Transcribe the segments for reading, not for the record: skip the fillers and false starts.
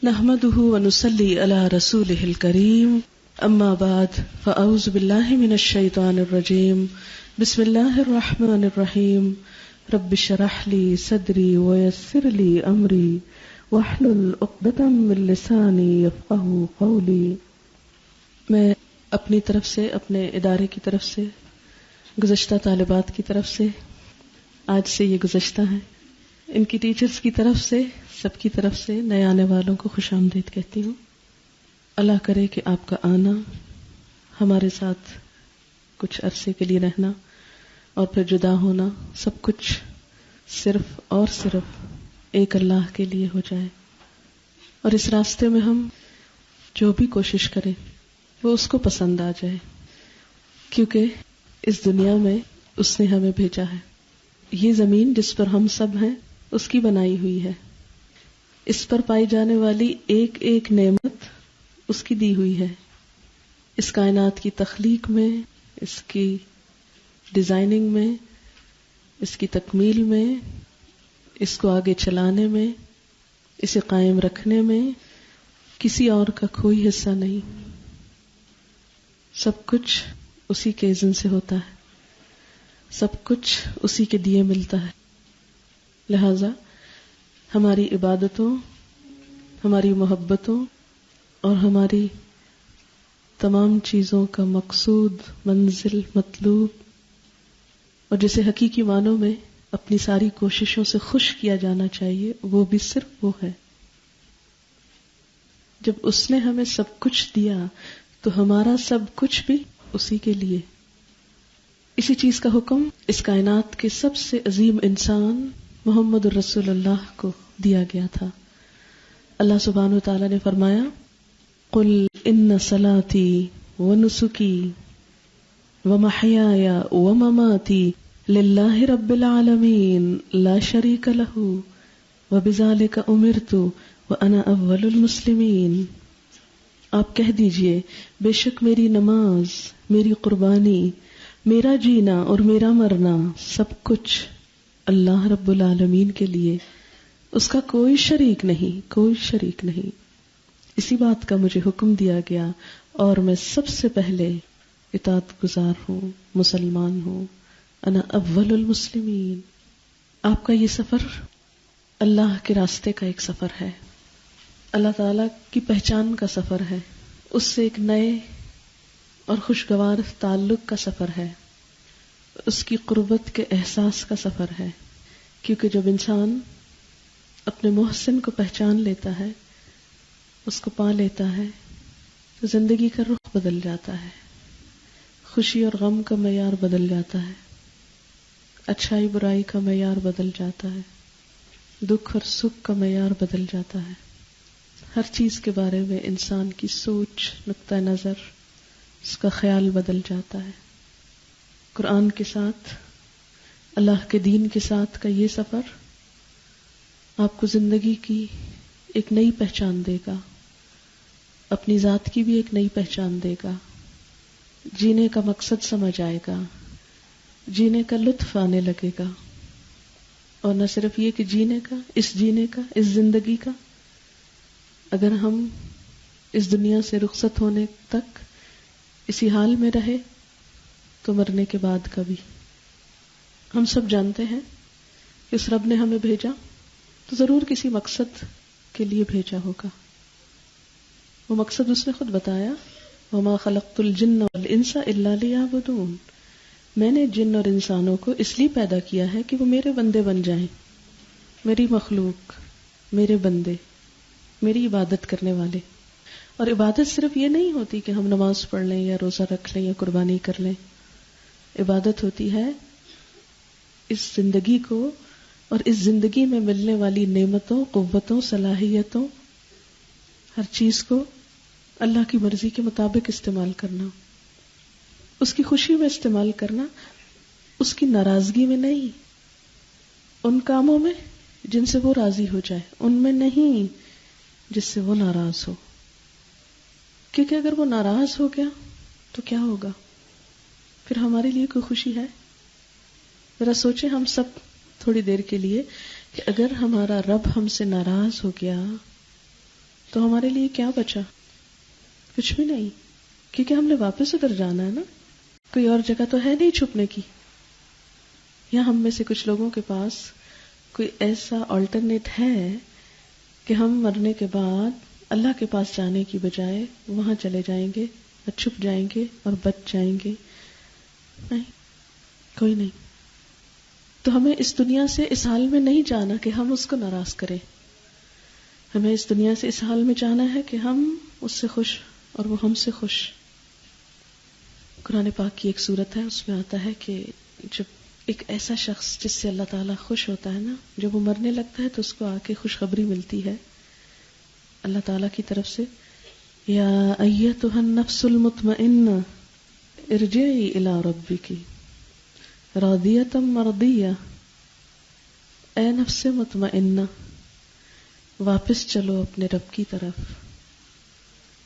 نحمده ونصلي على رسوله الكريم اما بعد فاعوذ بالله من الشيطان الرجيم بسم الله الرحمن الرحيم رب اشرح لي صدري ويسر لي امري واحلل عقدة من لساني يفقهوا قولي. میں اپنی طرف سے، اپنے ادارے کی طرف سے، گزشتہ طالبات کی طرف سے، آج سے یہ گزشتہ ہیں، ان کی ٹیچرز کی طرف سے، سب کی طرف سے نئے آنے والوں کو خوش آمدید کہتی ہوں. اللہ کرے کہ آپ کا آنا، ہمارے ساتھ کچھ عرصے کے لیے رہنا اور پھر جدا ہونا، سب کچھ صرف اور صرف ایک اللہ کے لیے ہو جائے، اور اس راستے میں ہم جو بھی کوشش کریں وہ اس کو پسند آ جائے، کیونکہ اس دنیا میں اس نے ہمیں بھیجا ہے. یہ زمین جس پر ہم سب ہیں اس کی بنائی ہوئی ہے، اس پر پائی جانے والی ایک ایک نعمت اس کی دی ہوئی ہے. اس کائنات کی تخلیق میں، اس کی ڈیزائننگ میں، اس کی تکمیل میں، اس کو آگے چلانے میں، اسے قائم رکھنے میں کسی اور کا کوئی حصہ نہیں. سب کچھ اسی کے اذن سے ہوتا ہے، سب کچھ اسی کے دیے ملتا ہے. لہذا ہماری عبادتوں، ہماری محبتوں اور ہماری تمام چیزوں کا مقصود، منزل، مطلوب، اور جسے حقیقی معنوں میں اپنی ساری کوششوں سے خوش کیا جانا چاہیے، وہ بھی صرف وہ ہے. جب اس نے ہمیں سب کچھ دیا تو ہمارا سب کچھ بھی اسی کے لیے. اسی چیز کا حکم اس کائنات کے سب سے عظیم انسان محمد الرسول اللہ کو دیا گیا تھا. اللہ سبحانہ وتعالی نے فرمایا، قل ان صلاتي ونسكي ومحياي ومماتي لله رب العالمين لا شريك له وبذلك امرت وانا اول المسلمين. آپ کہہ دیجئے، بے شک میری نماز، میری قربانی، میرا جینا اور میرا مرنا سب کچھ اللہ رب العالمین کے لیے، اس کا کوئی شریک نہیں، کوئی شریک نہیں. اسی بات کا مجھے حکم دیا گیا اور میں سب سے پہلے اطاعت گزار ہوں، مسلمان ہوں. انا اول المسلمین. آپ کا یہ سفر اللہ کے راستے کا ایک سفر ہے، اللہ تعالی کی پہچان کا سفر ہے، اس سے ایک نئے اور خوشگوار تعلق کا سفر ہے، اس کی قربت کے احساس کا سفر ہے. کیونکہ جب انسان اپنے محسن کو پہچان لیتا ہے، اس کو پا لیتا ہے، تو زندگی کا رخ بدل جاتا ہے، خوشی اور غم کا معیار بدل جاتا ہے، اچھائی برائی کا معیار بدل جاتا ہے، دکھ اور سکھ کا معیار بدل جاتا ہے. ہر چیز کے بارے میں انسان کی سوچ، نقطہ نظر، اس کا خیال بدل جاتا ہے. قرآن کے ساتھ، اللہ کے دین کے ساتھ کا یہ سفر آپ کو زندگی کی ایک نئی پہچان دے گا، اپنی ذات کی بھی ایک نئی پہچان دے گا، جینے کا مقصد سمجھ آئے گا، جینے کا لطف آنے لگے گا. اور نہ صرف یہ کہ جینے کا، اس زندگی کا، اگر ہم اس دنیا سے رخصت ہونے تک اسی حال میں رہے تو مرنے کے بعد کا بھی. ہم سب جانتے ہیں کہ اس رب نے ہمیں بھیجا تو ضرور کسی مقصد کے لیے بھیجا ہوگا. وہ مقصد اس نے خود بتایا، وَمَا خَلَقْتُ الْجِنَّ وَالْإِنسَ إِلَّا لِيَعْبُدُونَ. میں نے جن اور انسانوں کو اس لیے پیدا کیا ہے کہ وہ میرے بندے بن جائیں، میری مخلوق، میرے بندے، میری عبادت کرنے والے. اور عبادت صرف یہ نہیں ہوتی کہ ہم نماز پڑھ لیں یا روزہ رکھ لیں یا قربانی کر لیں. عبادت ہوتی ہے اس زندگی کو اور اس زندگی میں ملنے والی نعمتوں، قوتوں، صلاحیتوں، ہر چیز کو اللہ کی مرضی کے مطابق استعمال کرنا، اس کی خوشی میں استعمال کرنا، اس کی ناراضگی میں نہیں. ان کاموں میں جن سے وہ راضی ہو جائے، ان میں نہیں جس سے وہ ناراض ہو. کیونکہ اگر وہ ناراض ہو گیا تو کیا ہوگا؟ پھر ہمارے لیے کوئی خوشی ہے؟ ذرا سوچیں ہم سب تھوڑی دیر کے لیے کہ اگر ہمارا رب ہم سے ناراض ہو گیا تو ہمارے لیے کیا بچا؟ کچھ بھی نہیں، کیونکہ ہم نے واپس ادھر جانا ہے نا، کوئی اور جگہ تو ہے نہیں چھپنے کی. یا ہم میں سے کچھ لوگوں کے پاس کوئی ایسا آلٹرنیٹ ہے کہ ہم مرنے کے بعد اللہ کے پاس جانے کی بجائے وہاں چلے جائیں گے اور چھپ جائیں گے اور بچ جائیں گے؟ نہیں، کوئی نہیں. تو ہمیں اس دنیا سے اس حال میں نہیں جانا کہ ہم اس کو ناراض کریں. ہمیں اس دنیا سے اس حال میں جانا ہے کہ ہم اس سے خوش اور وہ ہم سے خوش. قرآن پاک کی ایک سورت ہے، اس میں آتا ہے کہ جب ایک ایسا شخص جس سے اللہ تعالیٰ خوش ہوتا ہے نا، جب وہ مرنے لگتا ہے تو اس کو آ کے خوشخبری ملتی ہے اللہ تعالیٰ کی طرف سے، یا ایتھا النفس المطمئنہ ارجعی الی ربک راضیۃ مرضیہ. اے نفس مطمئنہ، واپس چلو اپنے رب کی طرف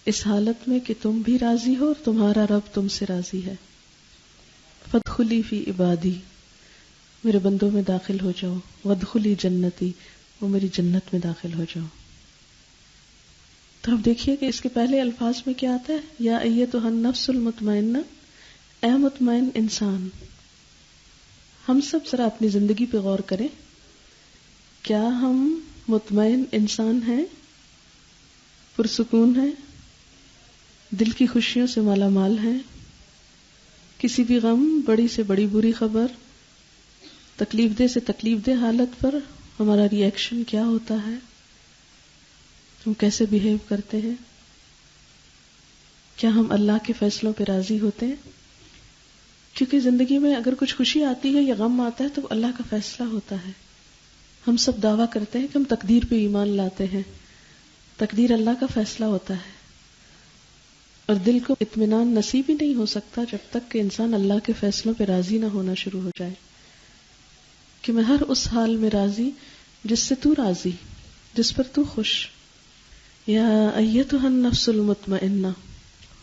اس حالت میں کہ تم بھی راضی ہو اور تمہارا رب تم سے راضی ہے. فادخلی فی عبادی، میرے بندوں میں داخل ہو جاؤ. وادخلی جنتی، وہ میری جنت میں داخل ہو جاؤ. تو اب دیکھیے کہ اس کے پہلے الفاظ میں کیا آتا ہے، یا ایتھا النفس المطمئنہ، اے مطمئن انسان. ہم سب ذرا اپنی زندگی پہ غور کریں، کیا ہم مطمئن انسان ہیں، پرسکون ہیں، دل کی خوشیوں سے مالا مال ہیں؟ کسی بھی غم، بڑی سے بڑی بری خبر، تکلیف دہ سے تکلیف دہ حالت پر ہمارا ری ایکشن کیا ہوتا ہے؟ ہم کیسے بیہیو کرتے ہیں؟ کیا ہم اللہ کے فیصلوں پہ راضی ہوتے ہیں؟ کیونکہ زندگی میں اگر کچھ خوشی آتی ہے یا غم آتا ہے تو اللہ کا فیصلہ ہوتا ہے. ہم سب دعویٰ کرتے ہیں کہ ہم تقدیر پہ ایمان لاتے ہیں، تقدیر اللہ کا فیصلہ ہوتا ہے، اور دل کو اطمینان نصیب ہی نہیں ہو سکتا جب تک کہ انسان اللہ کے فیصلوں پہ راضی نہ ہونا شروع ہو جائے کہ میں ہر اس حال میں راضی جس سے تو راضی، جس پر تو خوش. یا ایتھا النفس المطمئنہ،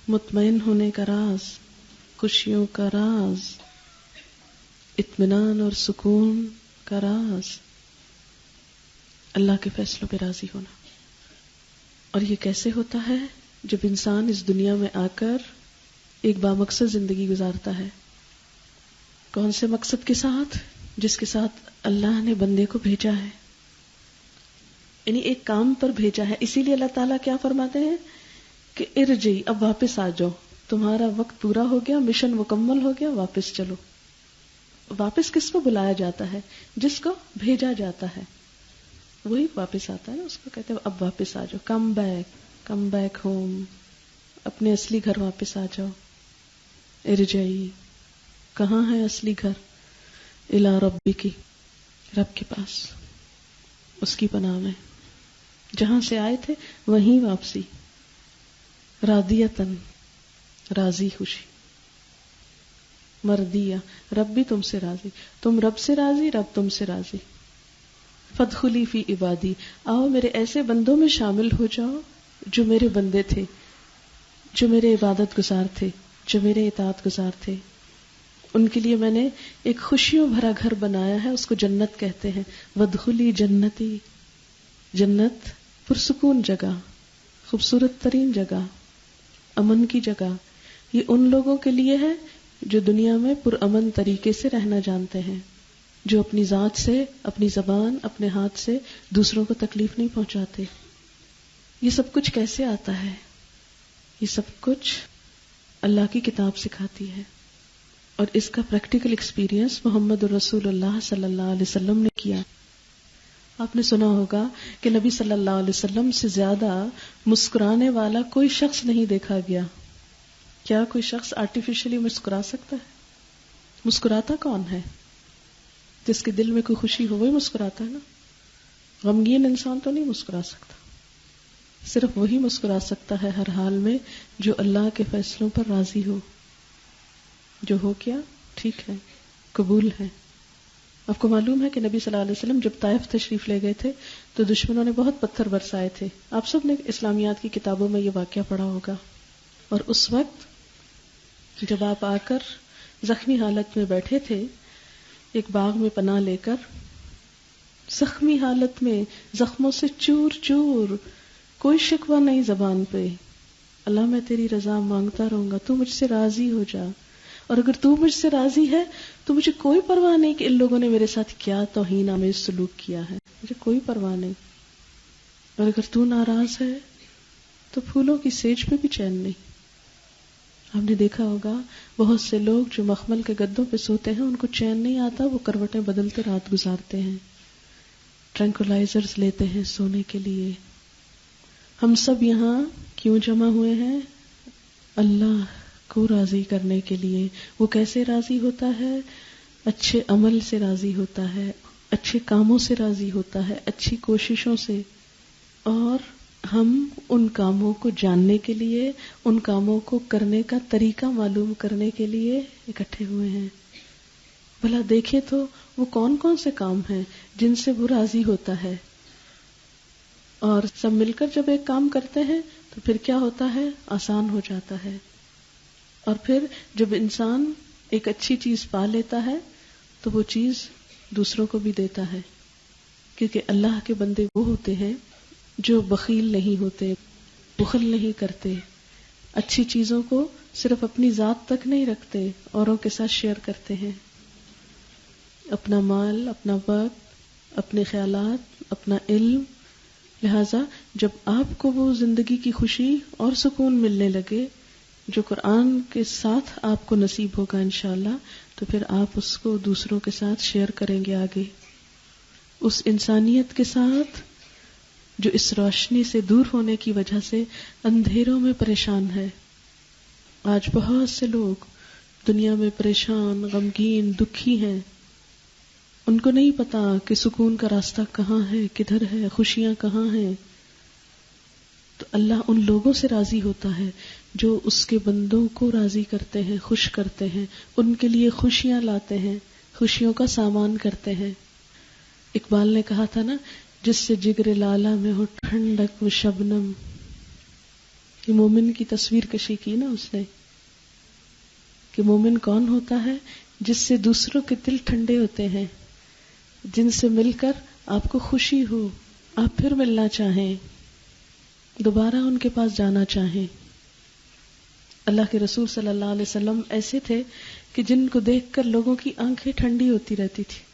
مطمئن ہونے کا راز، خوشیوں کا راز، اطمینان اور سکون کا راز اللہ کے فیصلوں پہ راضی ہونا. اور یہ کیسے ہوتا ہے؟ جب انسان اس دنیا میں آ کر ایک بامقصد زندگی گزارتا ہے. کون سے مقصد کے ساتھ؟ جس کے ساتھ اللہ نے بندے کو بھیجا ہے، یعنی ایک کام پر بھیجا ہے. اسی لیے اللہ تعالیٰ کیا فرماتے ہیں کہ ارجعی، اب واپس آ جاؤ، تمہارا وقت پورا ہو گیا، مشن مکمل ہو گیا، واپس چلو. واپس کس کو بلایا جاتا ہے؟ جس کو بھیجا جاتا ہے وہی واپس آتا ہے نا. اس کو کہتے ہیں اب واپس آ جاؤ، کم بیک ہوم، اپنے اصلی گھر واپس آ جاؤ. ارجعی، کہاں ہے اصلی گھر؟ الی ربک، رب کے پاس، اس کی پناہ میں، جہاں سے آئے تھے وہیں واپسی. راضیتن، راضی خوشی. مردیہ، رب بھی تم سے راضی، تم رب سے راضی، رب تم سے راضی. فادخلی فی عبادی، آؤ میرے ایسے بندوں میں شامل ہو جاؤ جو میرے بندے تھے، جو میرے عبادت گزار تھے، جو میرے اطاعت گزار تھے. ان کے لیے میں نے ایک خوشیوں بھرا گھر بنایا ہے، اس کو جنت کہتے ہیں. وادخلی جنتی، جنت پرسکون جگہ، خوبصورت ترین جگہ، امن کی جگہ. یہ ان لوگوں کے لیے ہے جو دنیا میں پرامن طریقے سے رہنا جانتے ہیں، جو اپنی ذات سے، اپنی زبان، اپنے ہاتھ سے دوسروں کو تکلیف نہیں پہنچاتے. یہ سب کچھ کیسے آتا ہے؟ یہ سب کچھ اللہ کی کتاب سکھاتی ہے، اور اس کا پریکٹیکل ایکسپیرینس محمد رسول اللہ صلی اللہ علیہ وسلم نے کیا. آپ نے سنا ہوگا کہ نبی صلی اللہ علیہ وسلم سے زیادہ مسکرانے والا کوئی شخص نہیں دیکھا گیا. کیا کوئی شخص آرٹیفیشلی مسکرا سکتا ہے؟ مسکراتا کون ہے؟ جس کے دل میں کوئی خوشی ہو وہی مسکراتا ہے نا. غمگین انسان تو نہیں مسکرا سکتا. صرف وہی مسکرا سکتا ہے ہر حال میں جو اللہ کے فیصلوں پر راضی ہو، جو ہو کیا ٹھیک ہے، قبول ہے. آپ کو معلوم ہے کہ نبی صلی اللہ علیہ وسلم جب طائف تشریف لے گئے تھے تو دشمنوں نے بہت پتھر برسائے تھے. آپ سب نے اسلامیات کی کتابوں میں یہ واقعہ پڑھا ہوگا. اور اس وقت جب آپ آ کر زخمی حالت میں بیٹھے تھے ایک باغ میں پناہ لے کر، زخمی حالت میں زخموں سے چور چور کوئی شکوہ نہیں زبان پہ، اللہ میں تیری رضا مانگتا رہوں گا، تو مجھ سے راضی ہو جا، اور اگر تو مجھ سے راضی ہے تو مجھے کوئی پرواہ نہیں کہ ان لوگوں نے میرے ساتھ کیا توہین آمیز سلوک کیا ہے، مجھے کوئی پرواہ نہیں، اور اگر تو ناراض ہے تو پھولوں کی سیج پہ بھی چین نہیں۔ ہم نے دیکھا ہوگا بہت سے لوگ جو مخمل کے گدوں پہ سوتے ہیں ان کو چین نہیں آتا، وہ کروٹیں بدلتے رات گزارتے ہیں، ٹرینکولائزرز لیتے ہیں سونے کے لیے۔ ہم سب یہاں کیوں جمع ہوئے ہیں؟ اللہ کو راضی کرنے کے لیے۔ وہ کیسے راضی ہوتا ہے؟ اچھے عمل سے راضی ہوتا ہے، اچھے کاموں سے راضی ہوتا ہے، اچھی کوششوں سے، اور ہم ان کاموں کو جاننے کے لیے، ان کاموں کو کرنے کا طریقہ معلوم کرنے کے لیے اکٹھے ہوئے ہیں۔ بھلا دیکھیں تو وہ کون کون سے کام ہیں جن سے وہ راضی ہوتا ہے، اور سب مل کر جب ایک کام کرتے ہیں تو پھر کیا ہوتا ہے؟ آسان ہو جاتا ہے۔ اور پھر جب انسان ایک اچھی چیز پا لیتا ہے تو وہ چیز دوسروں کو بھی دیتا ہے، کیونکہ اللہ کے بندے وہ ہوتے ہیں جو بخیل نہیں ہوتے، بخل نہیں کرتے، اچھی چیزوں کو صرف اپنی ذات تک نہیں رکھتے، اوروں کے ساتھ شیئر کرتے ہیں، اپنا مال، اپنا وقت، اپنے خیالات، اپنا علم۔ لہذا جب آپ کو وہ زندگی کی خوشی اور سکون ملنے لگے جو قرآن کے ساتھ آپ کو نصیب ہوگا انشاءاللہ، تو پھر آپ اس کو دوسروں کے ساتھ شیئر کریں گے آگے، اس انسانیت کے ساتھ جو اس روشنی سے دور ہونے کی وجہ سے اندھیروں میں پریشان ہے۔ آج بہت سے لوگ دنیا میں پریشان، غمگین، دکھی ہیں، ان کو نہیں پتا کہ سکون کا راستہ کہاں ہے، کدھر ہے، خوشیاں کہاں ہیں۔ تو اللہ ان لوگوں سے راضی ہوتا ہے جو اس کے بندوں کو راضی کرتے ہیں، خوش کرتے ہیں، ان کے لیے خوشیاں لاتے ہیں، خوشیوں کا سامان کرتے ہیں۔ اقبال نے کہا تھا نا، جس سے جگر لالا میں ہو ٹھنڈک و شبنم، یہ مومن کی تصویر کشی کی نا اس نے، کہ مومن کون ہوتا ہے؟ جس سے دوسروں کے دل ٹھنڈے ہوتے ہیں، جن سے مل کر آپ کو خوشی ہو، آپ پھر ملنا چاہیں، دوبارہ ان کے پاس جانا چاہیں۔ اللہ کے رسول صلی اللہ علیہ وسلم ایسے تھے کہ جن کو دیکھ کر لوگوں کی آنکھیں ٹھنڈی ہوتی رہتی تھی،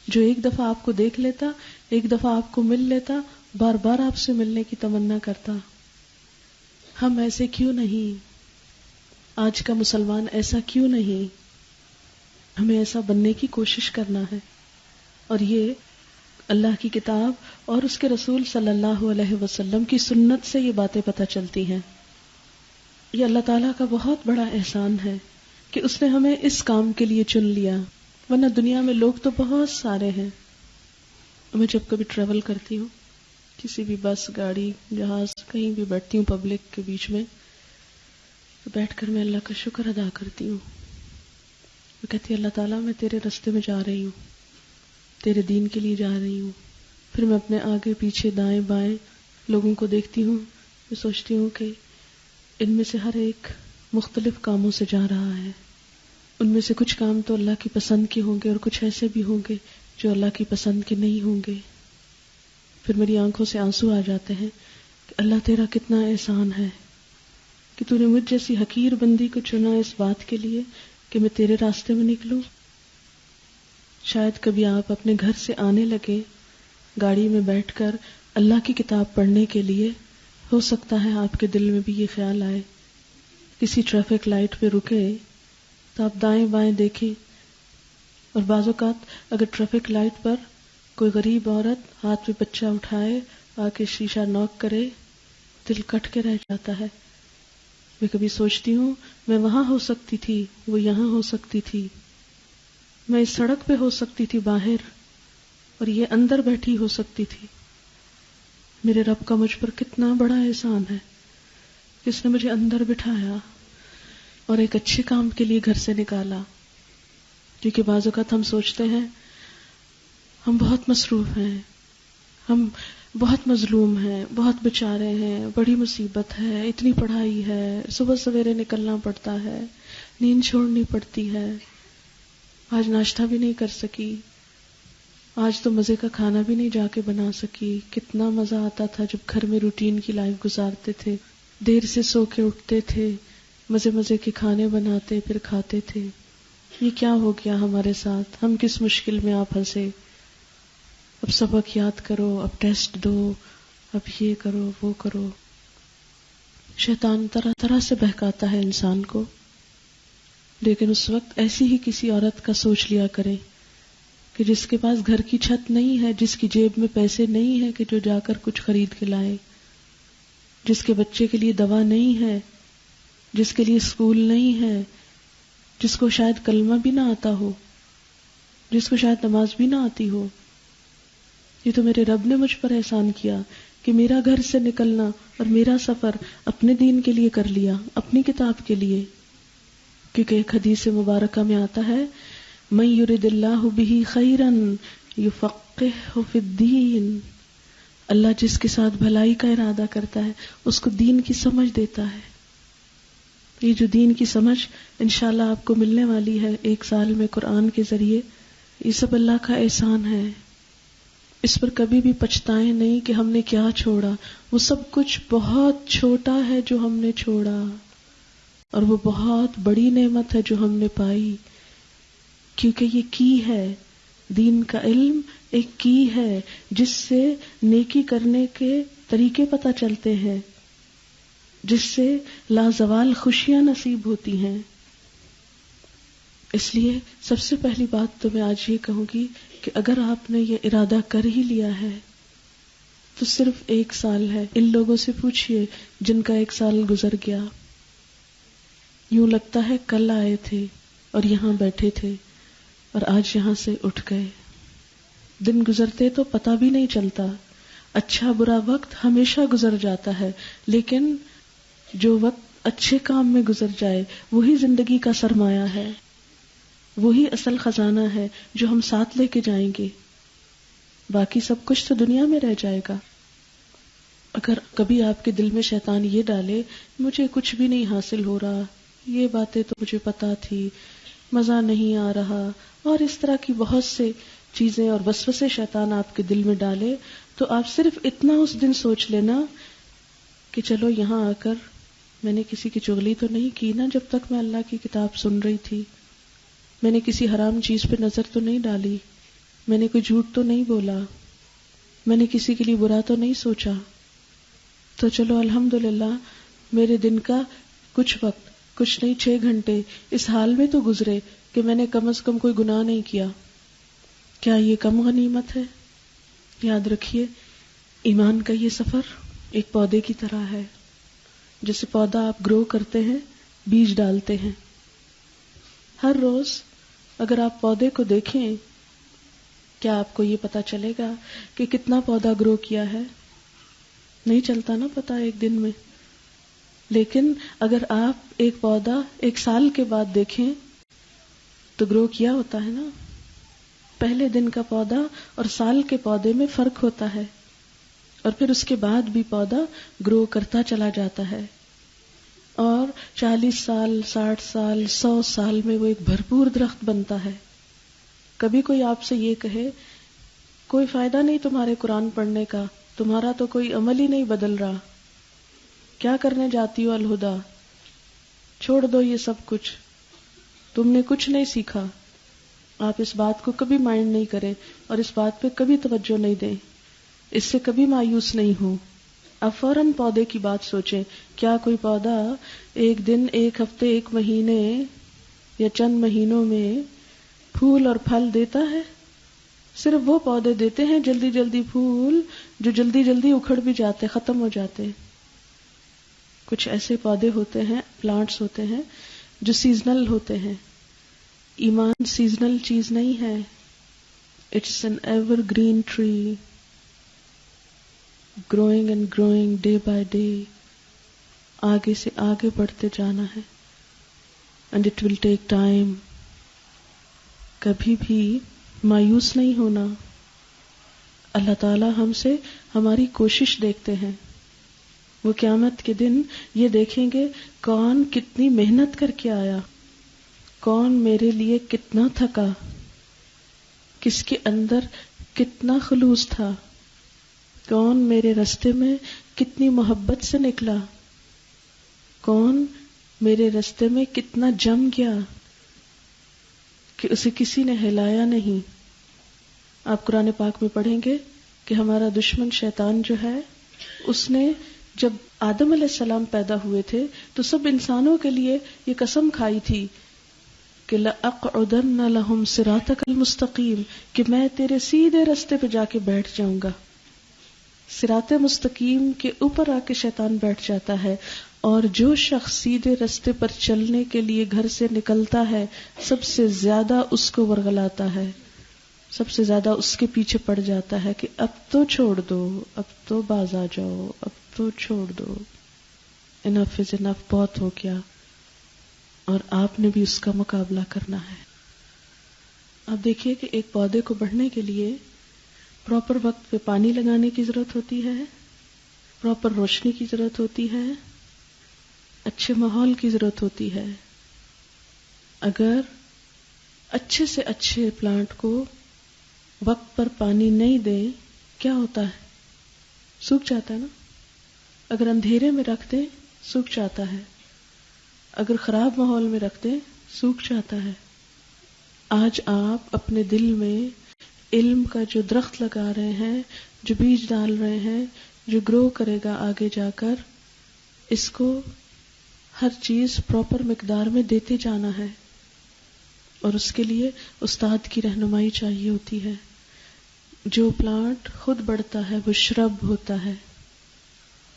جو ایک دفعہ آپ کو دیکھ لیتا، ایک دفعہ آپ کو مل لیتا، بار بار آپ سے ملنے کی تمنا کرتا۔ ہم ایسے کیوں نہیں؟ آج کا مسلمان ایسا کیوں نہیں؟ ہمیں ایسا بننے کی کوشش کرنا ہے، اور یہ اللہ کی کتاب اور اس کے رسول صلی اللہ علیہ وسلم کی سنت سے یہ باتیں پتہ چلتی ہیں۔ یہ اللہ تعالیٰ کا بہت بڑا احسان ہے کہ اس نے ہمیں اس کام کے لیے چن لیا، ورنہ دنیا میں لوگ تو بہت سارے ہیں۔ میں جب کبھی ٹریول کرتی ہوں، کسی بھی بس، گاڑی، جہاز، کہیں بھی بیٹھتی ہوں پبلک کے بیچ میں، تو بیٹھ کر میں اللہ کا شکر ادا کرتی ہوں۔ میں کہتی اللہ تعالیٰ میں تیرے راستے میں جا رہی ہوں، تیرے دین کے لیے جا رہی ہوں۔ پھر میں اپنے آگے پیچھے دائیں بائیں لوگوں کو دیکھتی ہوں، میں سوچتی ہوں کہ ان میں سے ہر ایک مختلف کاموں سے جا رہا ہے، ان میں سے کچھ کام تو اللہ کی پسند کے ہوں گے اور کچھ ایسے بھی ہوں گے جو اللہ کی پسند کے نہیں ہوں گے۔ پھر میری آنکھوں سے آنسو آ جاتے ہیں کہ اللہ تیرا کتنا احسان ہے کہ تو نے مجھ جیسی حقیر بندی کو چنا اس بات کے لیے کہ میں تیرے راستے میں نکلوں۔ شاید کبھی آپ اپنے گھر سے آنے لگے گاڑی میں بیٹھ کر اللہ کی کتاب پڑھنے کے لیے، ہو سکتا ہے آپ کے دل میں بھی یہ خیال آئے، کسی ٹریفک لائٹ پہ رکے تو آپ دائیں بائیں دیکھیں، اور بعض اوقات اگر ٹریفک لائٹ پر کوئی غریب عورت ہاتھ میں بچہ اٹھائے، آ کے شیشہ نوک کرے، دل کٹ کے رہ جاتا ہے۔ میں کبھی سوچتی ہوں میں وہاں ہو سکتی تھی، وہ یہاں ہو سکتی تھی، میں اس سڑک پہ ہو سکتی تھی باہر، اور یہ اندر بیٹھی ہو سکتی تھی۔ میرے رب کا مجھ پر کتنا بڑا احسان ہے کہ اس نے مجھے اندر بٹھایا اور ایک اچھے کام کے لیے گھر سے نکالا۔ کیونکہ بعض اوقات ہم سوچتے ہیں ہم بہت مصروف ہیں، ہم بہت مظلوم ہیں، بہت بیچارے ہیں، بڑی مصیبت ہے، اتنی پڑھائی ہے، صبح سویرے نکلنا پڑتا ہے، نیند چھوڑنی پڑتی ہے، آج ناشتہ بھی نہیں کر سکی، آج تو مزے کا کھانا بھی نہیں جا کے بنا سکی. کتنا مزہ آتا تھا جب گھر میں روٹین کی لائف گزارتے تھے, دیر سے سو کے اٹھتے تھے, مزے مزے کے کھانے بناتے پھر کھاتے تھے. یہ کیا ہو گیا ہمارے ساتھ؟ ہم کس مشکل میں آپ پھنسے؟ اب سبق یاد کرو, اب ٹیسٹ دو, اب یہ کرو وہ کرو. شیطان طرح طرح سے بہکاتا ہے انسان کو, لیکن اس وقت ایسی ہی کسی عورت کا سوچ لیا کریں کہ جس کے پاس گھر کی چھت نہیں ہے, جس کی جیب میں پیسے نہیں ہیں کہ جو جا کر کچھ خرید کے لائے, جس کے بچے کے لیے دوا نہیں ہے, جس کے لیے اسکول نہیں ہے, جس کو شاید کلمہ بھی نہ آتا ہو, جس کو شاید نماز بھی نہ آتی ہو. یہ تو میرے رب نے مجھ پر احسان کیا کہ میرا گھر سے نکلنا اور میرا سفر اپنے دین کے لیے کر لیا, اپنی کتاب کے لیے. کیونکہ ایک حدیث مبارکہ میں آتا ہے, من یرد اللہ بہ خیرا یفقہہ فی الدین, اللہ جس کے ساتھ بھلائی کا ارادہ کرتا ہے اس کو دین کی سمجھ دیتا ہے. یہ جو دین کی سمجھ انشاءاللہ آپ کو ملنے والی ہے 1 سال میں قرآن کے ذریعے, یہ سب اللہ کا احسان ہے. اس پر کبھی بھی پچھتائیں نہیں کہ ہم نے کیا چھوڑا. وہ سب کچھ بہت چھوٹا ہے جو ہم نے چھوڑا, اور وہ بہت بڑی نعمت ہے جو ہم نے پائی. کیونکہ یہ کی ہے, دین کا علم ایک کی ہے جس سے نیکی کرنے کے طریقے پتہ چلتے ہیں, جس سے لازوال خوشیاں نصیب ہوتی ہیں. اس لیے سب سے پہلی بات تو میں آج یہ کہوں گی کہ اگر آپ نے یہ ارادہ کر ہی لیا ہے تو صرف 1 سال ہے. ان لوگوں سے پوچھئے جن کا 1 سال گزر گیا, یوں لگتا ہے کل آئے تھے اور یہاں بیٹھے تھے اور آج یہاں سے اٹھ گئے. دن گزرتے تو پتہ بھی نہیں چلتا. اچھا برا وقت ہمیشہ گزر جاتا ہے, لیکن جو وقت اچھے کام میں گزر جائے وہی زندگی کا سرمایہ ہے, وہی اصل خزانہ ہے جو ہم ساتھ لے کے جائیں گے. باقی سب کچھ تو دنیا میں رہ جائے گا. اگر کبھی آپ کے دل میں شیطان یہ ڈالے مجھے کچھ بھی نہیں حاصل ہو رہا, یہ باتیں تو مجھے پتا تھی, مزہ نہیں آ رہا, اور اس طرح کی بہت سے چیزیں اور وسوسے شیطان آپ کے دل میں ڈالے, تو آپ صرف اتنا اس دن سوچ لینا کہ چلو یہاں آ کر میں نے کسی کی چغلی تو نہیں کی نا جب تک میں اللہ کی کتاب سن رہی تھی, میں نے کسی حرام چیز پہ نظر تو نہیں ڈالی, میں نے کوئی جھوٹ تو نہیں بولا, میں نے کسی کے لیے برا تو نہیں سوچا. تو چلو الحمدللہ میرے دن کا کچھ وقت, کچھ نہیں 6 گھنٹے اس حال میں تو گزرے کہ میں نے کم از کم کوئی گناہ نہیں کیا. کیا یہ کم غنیمت ہے؟ یاد رکھیے ایمان کا یہ سفر ایک پودے کی طرح ہے. جیسے پودا آپ گرو کرتے ہیں, بیج ڈالتے ہیں, ہر روز اگر آپ پودے کو دیکھیں کیا آپ کو یہ پتا چلے گا کہ کتنا پودا گرو کیا ہے؟ نہیں چلتا نا پتا ایک دن میں. لیکن اگر آپ ایک پودا 1 سال کے بعد دیکھیں تو گرو کیا ہوتا ہے نا. پہلے دن کا پودا اور سال کے پودے میں فرق ہوتا ہے, اور پھر اس کے بعد بھی پودا گرو کرتا چلا جاتا ہے, اور 40 سال 60 سال 100 سال میں وہ ایک بھرپور درخت بنتا ہے. کبھی کوئی آپ سے یہ کہے کوئی فائدہ نہیں تمہارے قرآن پڑھنے کا, تمہارا تو کوئی عمل ہی نہیں بدل رہا, کیا کرنے جاتی ہو الہدا, چھوڑ دو یہ سب کچھ, تم نے کچھ نہیں سیکھا, آپ اس بات کو کبھی مائنڈ نہیں کریں اور اس بات پہ کبھی توجہ نہیں دیں, اس سے کبھی مایوس نہیں ہوں. اب فوراً پودے کی بات سوچیں. کیا کوئی پودا 1 دن 1 ہفتے 1 مہینے یا چند مہینوں میں پھول اور پھل دیتا ہے؟ صرف وہ پودے دیتے ہیں جلدی جلدی پھول جو جلدی جلدی اکھڑ بھی جاتے, ختم ہو جاتے. کچھ ایسے پودے ہوتے ہیں, پلانٹس ہوتے ہیں جو سیزنل ہوتے ہیں. ایمان سیزنل چیز نہیں ہے, it's an evergreen tree growing and growing day by day. آگے سے آگے بڑھتے جانا ہے, and it will take time. کبھی بھی مایوس نہیں ہونا. اللہ تعالی ہم سے ہماری کوشش دیکھتے ہیں. وہ قیامت کے دن یہ دیکھیں گے کون کتنی محنت کر کے آیا, کون میرے لیے کتنا تھکا, کس کے اندر کتنا خلوص تھا، کون میرے راستے میں کتنی محبت سے نکلا، کون میرے راستے میں کتنا جم گیا کہ اسے کسی نے ہلایا نہیں۔ آپ قرآن پاک میں پڑھیں گے کہ ہمارا دشمن شیطان جو ہے، اس نے جب آدم علیہ السلام پیدا ہوئے تھے تو سب انسانوں کے لیے یہ قسم کھائی تھی کہ لَأَقْعُدَنَّ لَهُمْ صِرَاطَكَ الْمُسْتَقِيمَ، کہ میں تیرے سیدھے راستے پہ جا کے بیٹھ جاؤں گا۔ صراط مستقیم کے اوپر آ کے شیطان بیٹھ جاتا ہے، اور جو شخص سیدھے راستے پر چلنے کے لیے گھر سے نکلتا ہے سب سے زیادہ اس کو ورغلاتا ہے، سب سے زیادہ اس کے پیچھے پڑ جاتا ہے کہ اب تو چھوڑ دو، اب تو باز آ جاؤ، اب تو چھوڑ دو، انف از انف، بہت ہو گیا۔ اور آپ نے بھی اس کا مقابلہ کرنا ہے۔ آپ دیکھیے کہ ایک پودے کو بڑھنے کے لیے پراپر وقت پہ پانی لگانے کی ضرورت ہوتی ہے، پراپر روشنی کی ضرورت ہوتی ہے، اچھے ماحول کی ضرورت ہوتی ہے۔ اگر اچھے سے اچھے پلانٹ کو وقت پر پانی نہیں دیں، کیا ہوتا ہے؟ سوکھ جاتا ہے نا۔ اگر اندھیرے میں رکھ دیں سوکھ جاتا ہے، اگر خراب ماحول میں رکھ دیں سوکھ جاتا ہے۔ آج آپ اپنے دل میں علم کا جو درخت لگا رہے ہیں، جو بیج ڈال رہے ہیں، جو گرو کرے گا آگے جا کر، اس کو ہر چیز پراپر مقدار میں دیتے جانا ہے، اور اس کے لیے استاد کی رہنمائی چاہیے ہوتی ہے۔ جو پلانٹ خود بڑھتا ہے وہ شرب ہوتا ہے،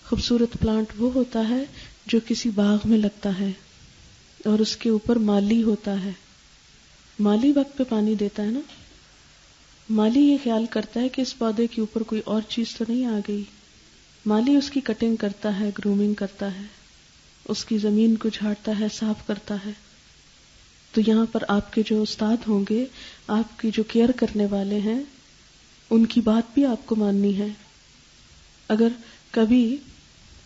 خوبصورت پلانٹ وہ ہوتا ہے جو کسی باغ میں لگتا ہے اور اس کے اوپر مالی ہوتا ہے۔ مالی وقت پہ پانی دیتا ہے نا، مالی یہ خیال کرتا ہے کہ اس پودے کے اوپر کوئی اور چیز تو نہیں آ گئی، مالی اس کی کٹنگ کرتا ہے، گرومنگ کرتا ہے، اس کی زمین کو جھاڑتا ہے، صاف کرتا ہے۔ تو یہاں پر آپ کے جو استاد ہوں گے، آپ کی جو کیئر کرنے والے ہیں، ان کی بات بھی آپ کو ماننی ہے۔ اگر کبھی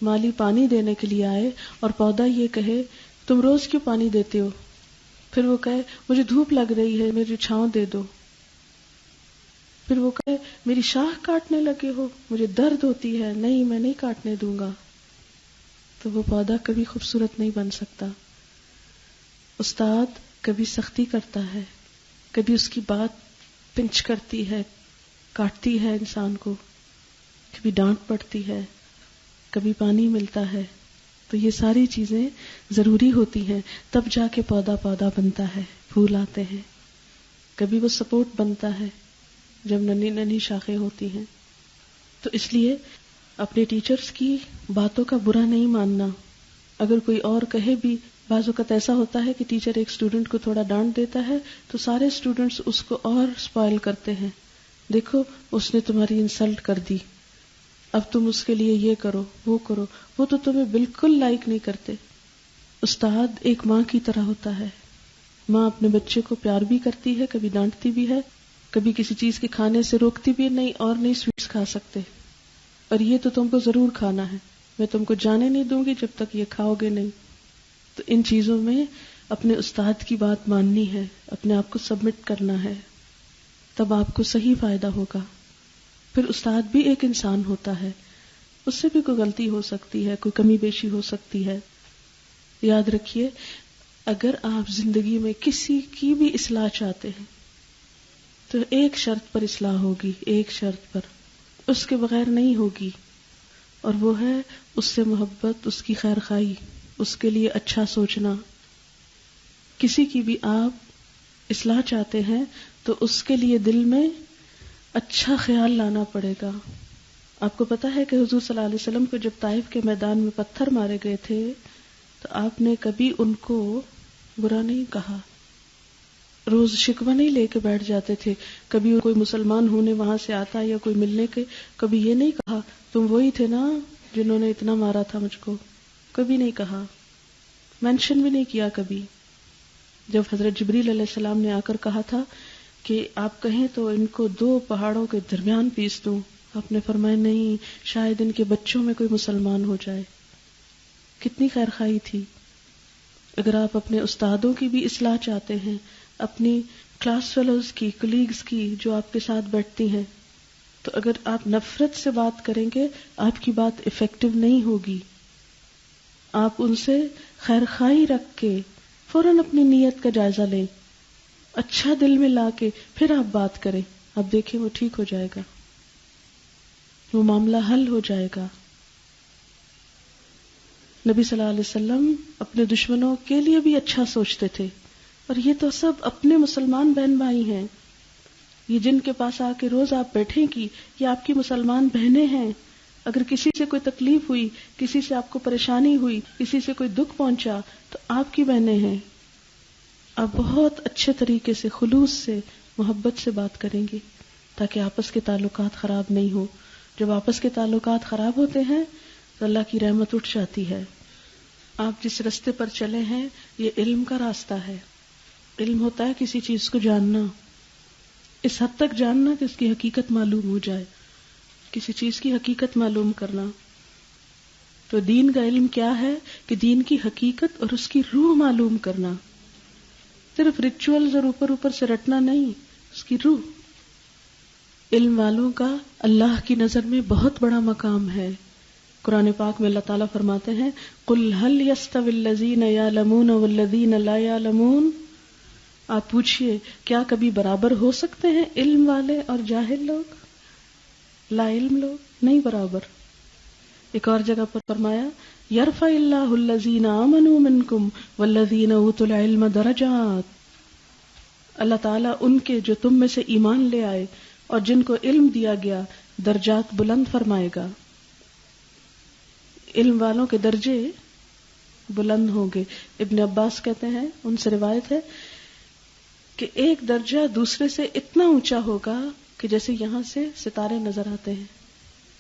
مالی پانی دینے کے لیے آئے اور پودا یہ کہے تم روز کیوں پانی دیتے ہو، پھر وہ کہے مجھے دھوپ لگ رہی ہے، میری چھاؤں دے دو، پھر وہ کہے میری شاخ کاٹنے لگے ہو، مجھے درد ہوتی ہے، نہیں میں نہیں کاٹنے دوں گا، تو وہ پودا کبھی خوبصورت نہیں بن سکتا۔ استاد کبھی سختی کرتا ہے، کبھی اس کی بات پنچ کرتی ہے، کاٹتی ہے انسان کو، کبھی ڈانٹ پڑتی ہے، کبھی پانی ملتا ہے۔ تو یہ ساری چیزیں ضروری ہوتی ہیں، تب جا کے پودا بنتا ہے، پھول آتے ہیں۔ کبھی وہ سپورٹ بنتا ہے جب ننھی ننھی شاخیں ہوتی ہیں۔ تو اس لیے اپنے ٹیچرز کی باتوں کا برا نہیں ماننا۔ اگر کوئی اور کہے بھی، بعض اوقات ایسا ہوتا ہے کہ ٹیچر ایک اسٹوڈنٹ کو تھوڑا ڈانٹ دیتا ہے تو سارے اسٹوڈنٹس اس کو اور اسپائل کرتے ہیں، دیکھو اس نے تمہاری انسلٹ کر دی، اب تم اس کے لیے یہ کرو وہ کرو، وہ تو تمہیں بالکل لائک نہیں کرتے۔ استاد ایک ماں کی طرح ہوتا ہے، ماں اپنے بچے کو پیار بھی کرتی ہے، کبھی ڈانٹتی بھی ہے، کبھی کسی چیز کے کھانے سے روکتی بھی نہیں، اور نہیں سویٹس کھا سکتے، اور یہ تو تم کو ضرور کھانا ہے، میں تم کو جانے نہیں دوں گی جب تک یہ کھاؤ گے نہیں۔ تو ان چیزوں میں اپنے استاد کی بات ماننی ہے، اپنے آپ کو سبمٹ کرنا ہے، تب آپ کو صحیح فائدہ ہوگا۔ پھر استاد بھی ایک انسان ہوتا ہے، اس سے بھی کوئی غلطی ہو سکتی ہے، کوئی کمی بیشی ہو سکتی ہے۔ یاد رکھیے، اگر آپ زندگی میں کسی کی بھی اصلاح چاہتے ہیں تو ایک شرط پر اصلاح ہوگی، ایک شرط پر، اس کے بغیر نہیں ہوگی، اور وہ ہے اس سے محبت، اس کی خیر خواہی، اس کے لیے اچھا سوچنا۔ کسی کی بھی آپ اصلاح چاہتے ہیں تو اس کے لیے دل میں اچھا خیال لانا پڑے گا۔ آپ کو پتا ہے کہ حضور صلی اللہ علیہ وسلم کو جب طائف کے میدان میں پتھر مارے گئے تھے تو آپ نے کبھی ان کو برا نہیں کہا، روز شکوہ نہیں لے کے بیٹھ جاتے تھے۔ کبھی کوئی مسلمان ہونے وہاں سے آتا یا کوئی ملنے کے، کبھی یہ نہیں کہا تم وہی تھے نا جنہوں نے اتنا مارا تھا مجھ کو، کبھی نہیں کہا، مینشن بھی نہیں کیا کبھی۔ جب حضرت جبریل علیہ السلام نے آ کر کہا تھا کہ آپ کہیں تو ان کو 2 پہاڑوں کے درمیان پیس دوں، آپ نے فرمایا نہیں، شاید ان کے بچوں میں کوئی مسلمان ہو جائے۔ کتنی خیر خواہی تھی۔ اگر آپ اپنے استادوں کی بھی اصلاح چاہتے ہیں، اپنی کلاس فیلوز کی، کلیگز کی جو آپ کے ساتھ بیٹھتی ہیں، تو اگر آپ نفرت سے بات کریں گے آپ کی بات افیکٹو نہیں ہوگی. آپ ان سے خیر خواہی رکھ کے فوراً اپنی نیت کا جائزہ لیں, اچھا دل میں لا کے پھر آپ بات کریں. آپ دیکھیں وہ ٹھیک ہو جائے گا, وہ معاملہ حل ہو جائے گا. نبی صلی اللہ علیہ وسلم اپنے دشمنوں کے لیے بھی اچھا سوچتے تھے, اور یہ تو سب اپنے مسلمان بہن بھائی ہیں. یہ جن کے پاس آ کے روز آپ بیٹھیں کی یہ آپ کی مسلمان بہنیں ہیں. اگر کسی سے کوئی تکلیف ہوئی, کسی سے آپ کو پریشانی ہوئی, کسی سے کوئی دکھ پہنچا تو آپ کی بہنیں ہیں. آپ بہت اچھے طریقے سے خلوص سے محبت سے بات کریں گے تاکہ آپس کے تعلقات خراب نہیں ہو. جب آپس کے تعلقات خراب ہوتے ہیں تو اللہ کی رحمت اٹھ جاتی ہے. آپ جس راستے پر چلے ہیں یہ علم کا راستہ ہے. علم ہوتا ہے کسی چیز کو جاننا, اس حد تک جاننا کہ اس کی حقیقت معلوم ہو جائے, کسی چیز کی حقیقت معلوم کرنا. تو دین کا علم کیا ہے کہ دین کی حقیقت اور اس کی روح معلوم کرنا. صرف ریچولز اور اوپر اوپر سے رٹنا نہیں, اس کی روح. علم والوں کا اللہ کی نظر میں بہت بڑا مقام ہے. قرآن پاک میں اللہ تعالیٰ فرماتے ہیں قُلْ هَلْ يَسْتَوِي الَّذِينَ يَعْلَمُونَ وَالَّذِينَ لَا يَعْلَمُونَ. آپ پوچھئے کیا کبھی برابر ہو سکتے ہیں علم والے اور جاہل لوگ, لا علم لوگ؟ نہیں برابر. ایک اور جگہ پر فرمایا يَرْفَعِ اللَّهُ الَّذِينَ آمَنُوا مِنْكُمْ وَالَّذِينَ أُوتُوا الْعِلْمَ دَرَجَاتٍ. اللہ تعالیٰ ان کے جو تم میں سے ایمان لے آئے اور جن کو علم دیا گیا درجات بلند فرمائے گا. علم والوں کے درجے بلند ہوں گے. ابن عباس کہتے ہیں, ان سے روایت ہے کہ ایک درجہ دوسرے سے اتنا اونچا ہوگا کہ جیسے یہاں سے ستارے نظر آتے ہیں,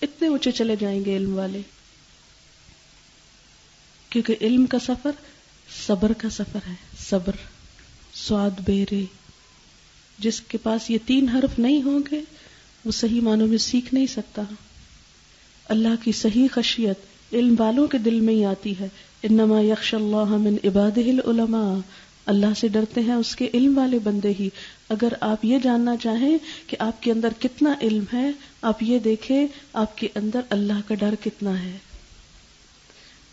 اتنے اونچے چلے جائیں گے علم والے. کیونکہ علم کا سفر صبر کا سفر ہے. صبر, سواد بیرے. جس کے پاس یہ 3 حرف نہیں ہوں گے وہ صحیح معنوں میں سیکھ نہیں سکتا. اللہ کی صحیح خشیت علم والوں کے دل میں ہی آتی ہے. انما یخشی اللہ من عبادہ العلماء. اللہ سے ڈرتے ہیں اس کے علم والے بندے ہی. اگر آپ یہ جاننا چاہیں کہ آپ کے اندر کتنا علم ہے, آپ یہ دیکھیں آپ کے اندر اللہ کا ڈر کتنا ہے.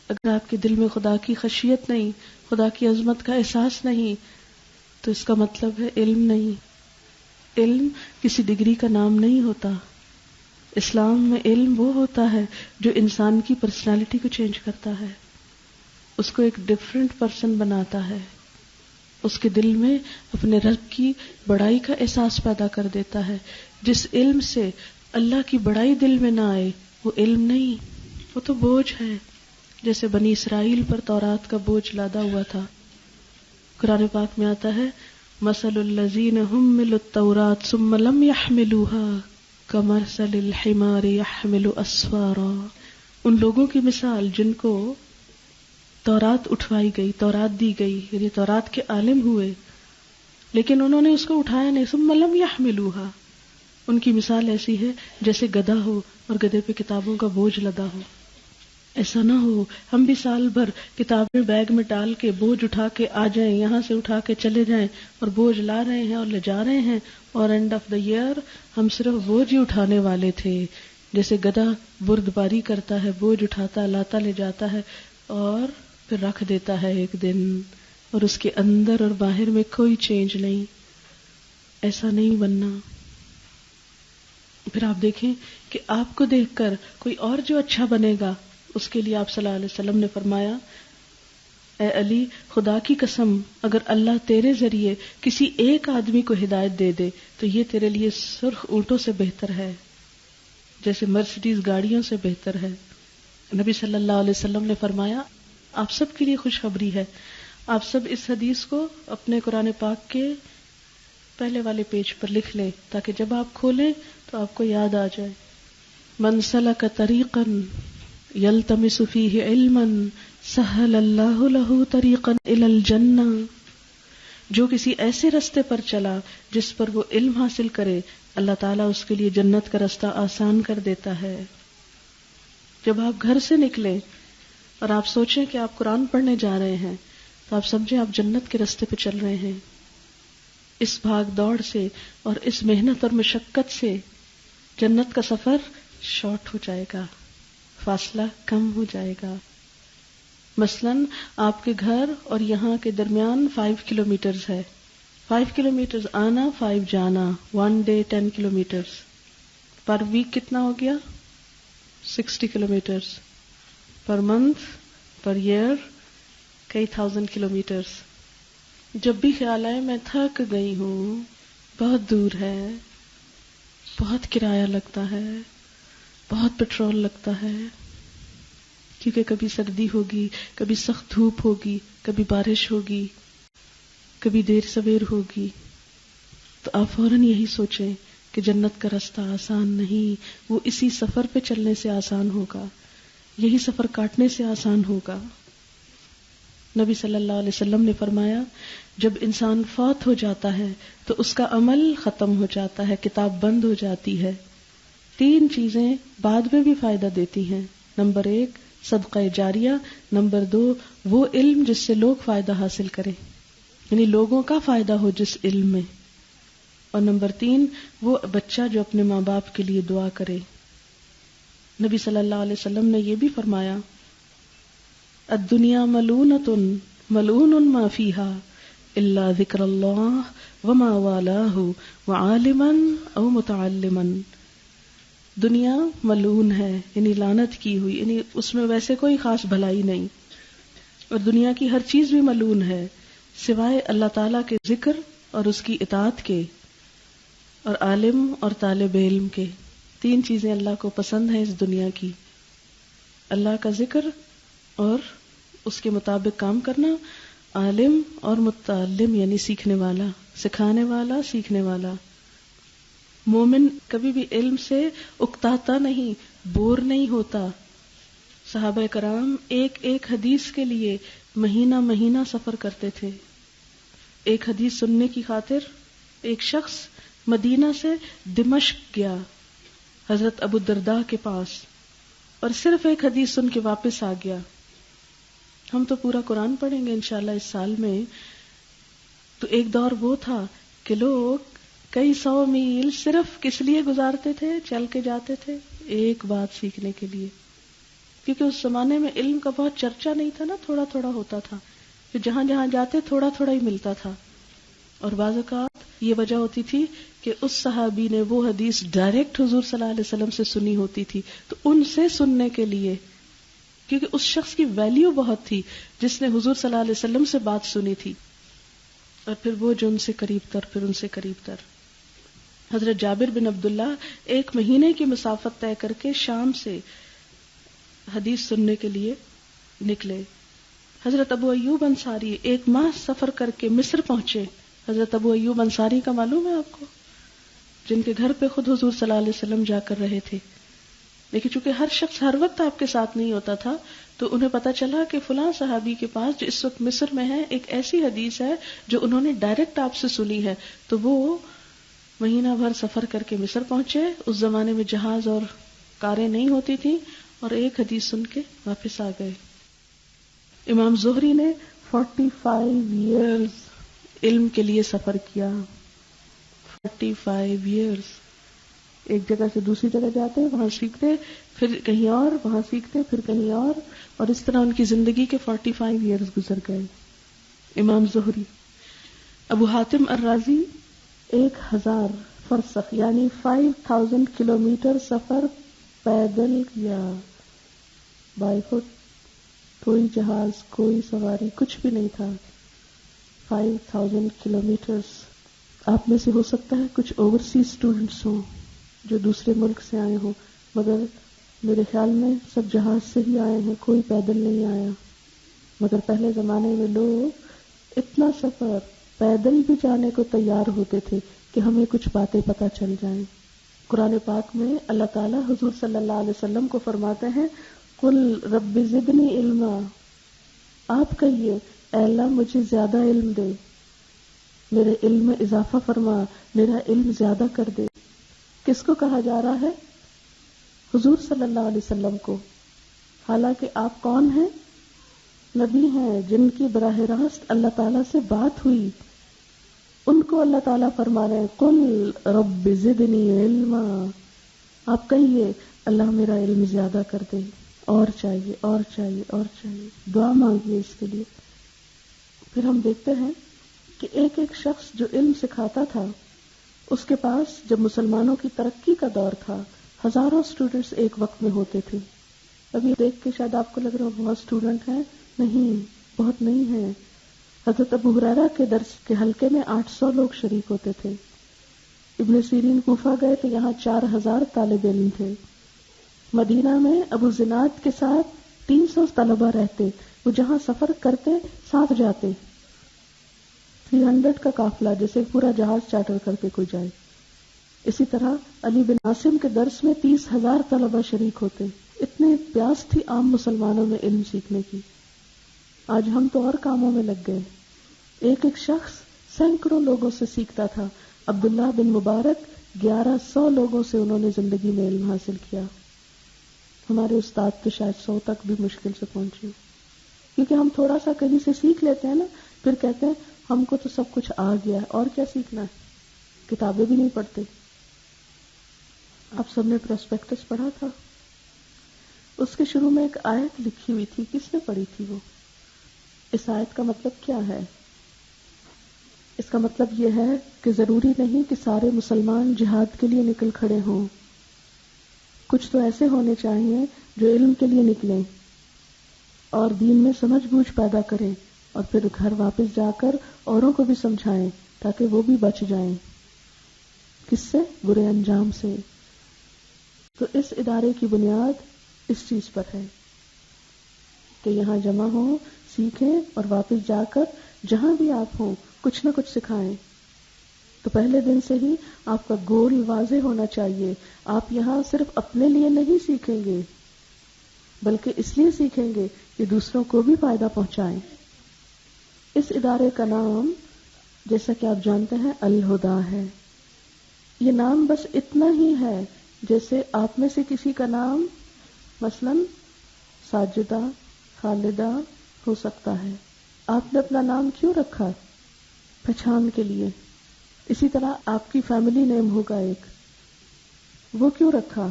اگر آپ کے دل میں خدا کی خشیت نہیں, خدا کی عظمت کا احساس نہیں, تو اس کا مطلب ہے علم نہیں. علم کسی ڈگری کا نام نہیں ہوتا. اسلام میں علم وہ ہوتا ہے جو انسان کی پرسنالٹی کو چینج کرتا ہے, اس کو ایک ڈفرینٹ پرسن بناتا ہے, اس کے دل میں اپنے رب کی بڑائی کا احساس پیدا کر دیتا ہے. جس علم سے اللہ کی بڑائی دل میں نہ آئے وہ علم نہیں, وہ تو بوجھ ہے. جیسے بنی اسرائیل پر تورات کا بوجھ لادا ہوا تھا. قرآن پاک میں آتا ہے مثل الذین حملوا التوراة ثم لم يحملوها کمثل الحمار يحمل اسفارا. ان لوگوں کی مثال جن کو تورات اٹھوائی گئی, تورات دی گئی, یعنی تورات کے عالم ہوئے لیکن انہوں نے اس کو اٹھایا نہیں. ثم لم يحملوها. ان کی مثال ایسی ہے جیسے گدھا ہو اور گدھے پہ کتابوں کا بوجھ لدا ہو. ایسا نہ ہو ہم بھی سال بھر کتابیں بیگ میں ڈال کے بوجھ اٹھا کے آ جائیں, یہاں سے اٹھا کے چلے جائیں اور بوجھ لا رہے ہیں اور لے جا رہے ہیں, اور اینڈ آف دا ایئر ہم صرف بوجھ ہی اٹھانے والے تھے. جیسے گدھا بردباری کرتا ہے, بوجھ اٹھاتا, لاتا, لے جاتا ہے اور پھر رکھ دیتا ہے ایک دن, اور اس کے اندر اور باہر میں کوئی چینج نہیں. ایسا نہیں بننا. پھر آپ دیکھیں کہ آپ کو دیکھ کر کوئی اور جو اچھا بنے گا اس کے لیے آپ صلی اللہ علیہ وسلم نے فرمایا اے علی خدا کی قسم اگر اللہ تیرے ذریعے کسی ایک آدمی کو ہدایت دے دے تو یہ تیرے لیے سرخ اونٹوں سے بہتر ہے, جیسے مرسیڈیز گاڑیوں سے بہتر ہے. نبی صلی اللہ علیہ وسلم نے فرمایا آپ سب کے لیے خوشخبری ہے, آپ سب اس حدیث کو اپنے قرآن پاک کے پہلے والے پیج پر لکھ لیں تاکہ جب آپ کھولیں تو آپ کو یاد آ جائے. من سلک طریقا یلتمس فیہ علما سہل اللہ لہ طریقا الی الجنہ. جو کسی ایسے رستے پر چلا جس پر وہ علم حاصل کرے اللہ تعالیٰ اس کے لیے جنت کا رستہ آسان کر دیتا ہے. جب آپ گھر سے نکلیں اور آپ سوچیں کہ آپ قرآن پڑھنے جا رہے ہیں تو آپ سمجھیں آپ جنت کے رستے پہ چل رہے ہیں. اس بھاگ دوڑ سے اور اس محنت اور مشقت سے جنت کا سفر شارٹ ہو جائے گا، فاصلہ کم ہو جائے گا. مثلاً آپ کے گھر اور یہاں کے درمیان 5 کلومیٹرز ہے. 5 کلومیٹرز آنا، 5 جانا. 1 day 10 کلومیٹرز. پر ویک کتنا ہو گیا؟ 60 kilometres. Per month, per year کئی 1000 کلومیٹرز. جب بھی خیال آئے میں تھک گئی ہوں، بہت دور ہے، بہت کرایہ لگتا ہے، بہت پیٹرول لگتا ہے، کیونکہ کبھی سردی ہوگی، کبھی سخت دھوپ ہوگی، کبھی بارش ہوگی، کبھی دیر سویر ہوگی، تو آپ فوراً یہی سوچیں کہ جنت کا راستہ آسان نہیں، وہ اسی سفر پہ چلنے سے آسان ہوگا، یہی سفر کاٹنے سے آسان ہوگا. نبی صلی اللہ علیہ وسلم نے فرمایا جب انسان فوت ہو جاتا ہے تو اس کا عمل ختم ہو جاتا ہے، کتاب بند ہو جاتی ہے. 3 چیزیں بعد میں بھی فائدہ دیتی ہیں. نمبر 1 صدقہ جاریہ، نمبر 2 وہ علم جس سے لوگ فائدہ حاصل کریں، یعنی لوگوں کا فائدہ ہو جس علم میں، اور نمبر 3 وہ بچہ جو اپنے ماں باپ کے لیے دعا کرے. نبی صلی اللہ علیہ وسلم نے یہ بھی فرمایا الدنیا ملونۃ ملعون ما فیہا الا ذکر اللہ وما والاہ وعالما او متعلما. دنیا ملعون ہے، یعنی لعنت کی ہوئی، یعنی اس میں ویسے کوئی خاص بھلائی نہیں، اور دنیا کی ہر چیز بھی ملعون ہے سوائے اللہ تعالیٰ کے ذکر اور اس کی اطاعت کے، اور عالم اور طالب علم کے. 3 چیزیں اللہ کو پسند ہیں اس دنیا کی: اللہ کا ذکر اور اس کے مطابق کام کرنا، عالم اور متعلم یعنی سیکھنے والا، سکھانے والا، سیکھنے والا. مومن کبھی بھی علم سے اکتاتا نہیں، بور نہیں ہوتا. صحابہ کرام ایک ایک حدیث کے لیے مہینہ مہینہ سفر کرتے تھے. ایک حدیث سننے کی خاطر ایک شخص مدینہ سے دمشق گیا حضرت ابو الدرداء کے پاس، اور صرف ایک حدیث سن کے واپس آ گیا. ہم تو پورا قرآن پڑھیں گے انشاءاللہ اس سال میں. تو ایک دور وہ تھا کہ لوگ کئی 100 میل صرف کس لیے گزارتے تھے؟ چل کے جاتے تھے ایک بات سیکھنے کے لیے، کیونکہ اس زمانے میں علم کا بہت چرچا نہیں تھا نا، تھوڑا تھوڑا ہوتا تھا، کہ جہاں جہاں جاتے تھوڑا تھوڑا ہی ملتا تھا. اور بعض اوقات یہ وجہ ہوتی تھی کہ اس صحابی نے وہ حدیث ڈائریکٹ حضور صلی اللہ علیہ وسلم سے سنی ہوتی تھی، تو ان سے سننے کے لیے، کیونکہ اس شخص کی ویلیو بہت تھی جس نے حضور صلی اللہ علیہ وسلم سے بات سنی تھی، اور پھر وہ جو ان سے قریب تر، پھر ان سے قریب تر. حضرت جابر بن عبداللہ 1 مہینے کی مسافت طے کر کے شام سے حدیث سننے کے لیے نکلے. حضرت ابو ایوب انصاری 1 ماہ سفر کر کے مصر پہنچے. حضرت ابو ایوب انصاری کا معلوم ہے آپ کو، جن کے گھر پہ خود حضور صلی اللہ علیہ وسلم جا کر رہے تھے. لیکن چونکہ ہر شخص ہر وقت آپ کے ساتھ نہیں ہوتا تھا، تو انہیں پتا چلا کہ فلاں صحابی کے پاس جو اس وقت مصر میں ہے ایک ایسی حدیث ہے جو انہوں نے ڈائریکٹ آپ سے سنی ہے. تو وہ مہینہ بھر سفر کر کے مصر پہنچے. اس زمانے میں جہاز اور کاریں نہیں ہوتی تھی، اور ایک حدیث سن کے واپس آ گئے. امام زہری نے 45 ایئرز علم کے لیے سفر کیا. 45 ایئرز ایک جگہ سے دوسری جگہ جاتے، وہاں سیکھتے، پھر کہیں اور، وہاں سیکھتے، پھر کہیں اور اس طرح ان کی زندگی کے 45 ایئرز گزر گئے. امام زہری. ابو حاتم الرازی 1000 فرسخ یعنی 5000 کلومیٹر سفر پیدل کیا، بائی فٹ. کوئی جہاز، کوئی سواری، کچھ بھی نہیں تھا. 5000 کلومیٹرز. آپ میں سے ہو سکتا ہے کچھ اوورسیز اسٹوڈنٹس ہوں جو دوسرے ملک سے آئے ہوں، مگر میرے خیال میں سب جہاز سے ہی آئے ہیں، کوئی پیدل نہیں آیا. مگر پہلے زمانے میں لوگ اتنا سفر پیدل بھی جانے کو تیار ہوتے تھے کہ ہمیں کچھ باتیں پتہ چل جائیں. قرآن پاک میں اللہ تعالیٰ حضور صلی اللہ علیہ وسلم کو فرماتے ہیں قل رب زدنی علما، آپ کہیے اے اللہ مجھے زیادہ علم دے، میرے علم میں اضافہ فرما، میرا علم زیادہ کر دے. کس کو کہا جا رہا ہے؟ حضور صلی اللہ علیہ وسلم کو. حالانکہ آپ کون ہیں؟ نبی ہیں جن کی براہ راست اللہ تعالیٰ سے بات ہوئی. ان کو اللہ تعالیٰ فرما رہے ہیں قل رب زدنی علما، آپ کہیے اللہ میرا علم زیادہ کر دے، اور چاہیے اور چاہیے اور چاہیے، دعا مانگیے اس کے لیے. پھر ہم دیکھتے ہیں کہ ایک ایک شخص جو علم سکھاتا تھا، اس کے پاس جب مسلمانوں کی ترقی کا دور تھا، ہزاروں اسٹوڈنٹس ایک وقت میں ہوتے تھے. ابھی دیکھ کے شاید آپ کو لگ رہا ہو بہت اسٹوڈنٹ ہیں، نہیں، بہت نہیں ہیں. حضرت ابو ہریرہ کے درس کے حلقے میں 800 لوگ شریک ہوتے تھے. ابن سیرین کوفہ گئے تو یہاں 4000 طالب علم تھے. مدینہ میں ابو زناد کے ساتھ 300 طلبہ رہتے، وہ جہاں سفر کرتے ساتھ جاتے. 300 کا قافلہ، جیسے پورا جہاز چارٹر کر کے کوئی جائے. اسی طرح علی بن عاصم کے درس میں 30,000 طلبہ شریک ہوتے. اتنے پیاس تھی عام مسلمانوں میں علم سیکھنے کی. آج ہم تو اور کاموں میں لگ گئے. ایک ایک شخص سینکڑوں لوگوں سے سیکھتا تھا. عبداللہ بن مبارک 1100 لوگوں سے انہوں نے زندگی میں علم حاصل کیا. ہمارے استاد تو شاید 100 تک بھی مشکل سے پہنچے، کیونکہ ہم تھوڑا سا کہیں سے سیکھ لیتے ہیں نا، پھر کہتے ہیں ہم کو تو سب کچھ آ گیا ہے، اور کیا سیکھنا ہے، کتابیں بھی نہیں پڑھتے. آپ سب نے پروسپیکٹس پڑھا تھا، اس کے شروع میں ایک آیت لکھی ہوئی تھی. کس نے پڑھی تھی وہ؟ اس آیت کا مطلب کیا ہے؟ اس کا مطلب یہ ہے کہ ضروری نہیں کہ سارے مسلمان جہاد کے لیے نکل کھڑے ہوں. کچھ تو ایسے ہونے چاہیے جو علم کے لیے نکلیں اور دین میں سمجھ بوجھ پیدا کریں، اور پھر گھر واپس جا کر اوروں کو بھی سمجھائیں تاکہ وہ بھی بچ جائیں. کس سے؟ برے انجام سے. تو اس ادارے کی بنیاد اس چیز پر ہے کہ یہاں جمع ہوں، سیکھیں اور واپس جا کر جہاں بھی آپ ہوں کچھ نہ کچھ سکھائیں. تو پہلے دن سے ہی آپ کا گول واضح ہونا چاہیے. آپ یہاں صرف اپنے لیے نہیں سیکھیں گے، بلکہ اس لیے سیکھیں گے کہ دوسروں کو بھی فائدہ پہنچائیں. اس ادارے کا نام جیسا کہ آپ جانتے ہیں الہدا ہے. یہ نام بس اتنا ہی ہے جیسے آپ میں سے کسی کا نام مثلاً ساجدہ، خالدہ ہو سکتا ہے. آپ نے اپنا نام کیوں رکھا؟ پہچان کے لیے. اسی طرح آپ کی فیملی نیم ہوگا ایک، وہ کیوں رکھا؟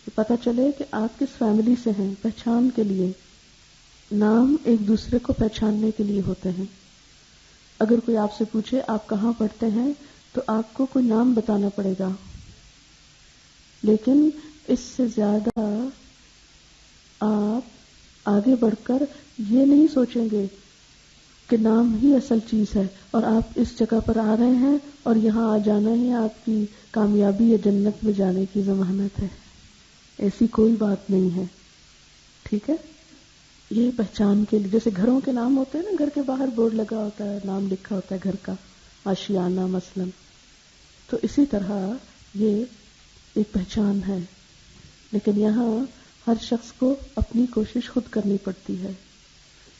کہ پتہ چلے کہ آپ کس فیملی سے ہیں، پہچان کے لیے. نام ایک دوسرے کو پہچاننے کے لیے ہوتے ہیں. اگر کوئی آپ سے پوچھے آپ کہاں پڑھتے ہیں تو آپ کو کوئی نام بتانا پڑے گا، لیکن اس سے زیادہ آپ آگے بڑھ کر یہ نہیں سوچیں گے کہ نام ہی اصل چیز ہے اور آپ اس جگہ پر آ رہے ہیں اور یہاں آ جانا ہی آپ کی کامیابی یا جنت میں جانے کی ضمانت ہے. ایسی کوئی بات نہیں ہے. ٹھیک ہے؟ یہ پہچان کے لیے، جیسے گھروں کے نام ہوتے ہیں نا، گھر کے باہر بورڈ لگا ہوتا ہے، نام لکھا ہوتا ہے گھر کا، آشیانہ مثلاً، تو اسی طرح یہ ایک پہچان ہے. لیکن یہاں ہر شخص کو اپنی کوشش خود کرنی پڑتی ہے.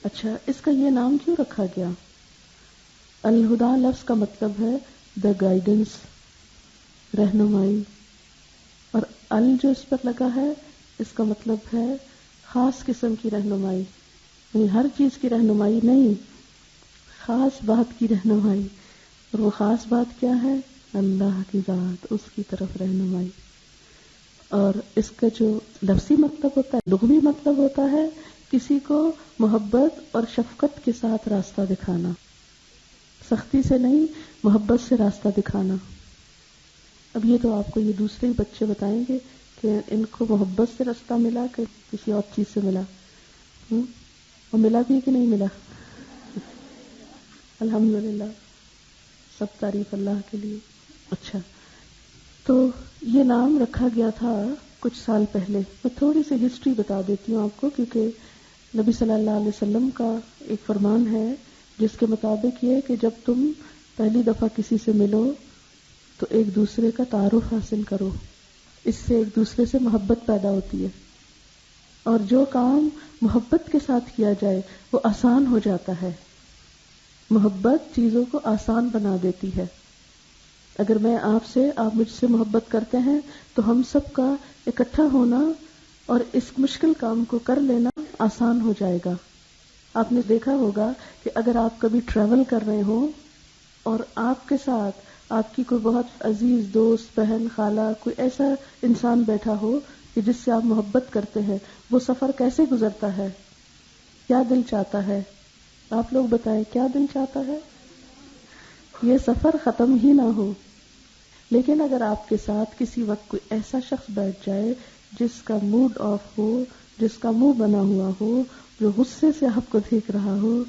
اچھا، اس کا یہ نام کیوں رکھا گیا؟ الہدا لفظ کا مطلب ہے دا گائیڈنس، رہنمائی، اور ال جو اس پر لگا ہے اس کا مطلب ہے خاص قسم کی رہنمائی. یعنی ہر چیز کی رہنمائی نہیں، خاص بات کی رہنمائی. اور وہ خاص بات کیا ہے؟ اللہ کی ذات، اس کی طرف رہنمائی. اور اس کا جو لفظی مطلب ہوتا ہے، لغوی مطلب ہوتا ہے کسی کو محبت اور شفقت کے ساتھ راستہ دکھانا. سختی سے نہیں، محبت سے راستہ دکھانا. اب یہ تو آپ کو یہ دوسرے بچے بتائیں گے کہ ان کو محبت سے راستہ ملا کہ کسی اور چیز سے ملا، اور ملا بھی کہ نہیں ملا. الحمدللہ، سب تعریف اللہ کے لیے. اچھا، تو یہ نام رکھا گیا تھا کچھ سال پہلے. میں تھوڑی سی ہسٹری بتا دیتی ہوں آپ کو، کیونکہ نبی صلی اللہ علیہ وسلم کا ایک فرمان ہے جس کے مطابق یہ کہ جب تم پہلی دفعہ کسی سے ملو تو ایک دوسرے کا تعارف حاصل کرو. اس سے ایک دوسرے سے محبت پیدا ہوتی ہے، اور جو کام محبت کے ساتھ کیا جائے وہ آسان ہو جاتا ہے. محبت چیزوں کو آسان بنا دیتی ہے. اگر میں آپ مجھ سے محبت کرتے ہیں تو ہم سب کا اکٹھا ہونا اور اس مشکل کام کو کر لینا آسان ہو جائے گا. آپ نے دیکھا ہوگا کہ اگر آپ کبھی ٹریول کر رہے ہوں اور آپ کے ساتھ آپ کی کوئی بہت عزیز دوست، بہن، خالہ، کوئی ایسا انسان بیٹھا ہو کہ جس سے آپ محبت کرتے ہیں، وہ سفر کیسے گزرتا ہے؟ کیا دل چاہتا ہے؟ آپ لوگ بتائیں، کیا دل چاہتا ہے؟ یہ سفر ختم ہی نہ ہو. لیکن اگر آپ کے ساتھ کسی وقت کوئی ایسا شخص بیٹھ جائے جس کا موڈ آف ہو، جس کا منہ بنا ہوا ہو، جو غصے سے آپ کو دیکھ رہا ہو،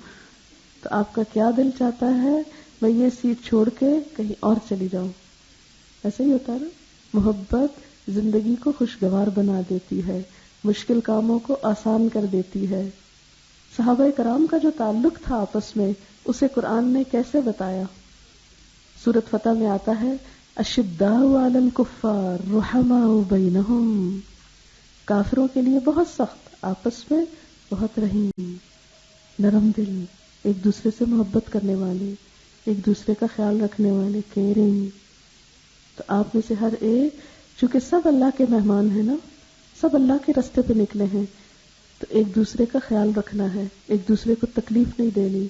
تو آپ کا کیا دل چاہتا ہے؟ میں یہ سیٹ چھوڑ کے کہیں اور چلی جاؤں. ایسا ہی ہوتا ہے نا. محبت زندگی کو خوشگوار بنا دیتی ہے، مشکل کاموں کو آسان کر دیتی ہے. صحابہ کرام کا جو تعلق تھا آپس میں، اسے قرآن نے کیسے بتایا؟ سورۃ فتح میں آتا ہے اشداء علی الکفار رحماء بینہم، کافروں کے لیے بہت سخت، آپس میں بہت رحیم، نرم دل، ایک دوسرے سے محبت کرنے والے، ایک دوسرے کا خیال رکھنے والے، کیئرنگ. تو آپ میں سے ہر ایک، چونکہ سب اللہ کے مہمان ہیں نا، سب اللہ کے راستے پہ نکلے ہیں، تو ایک دوسرے کا خیال رکھنا ہے، ایک دوسرے کو تکلیف نہیں دینی،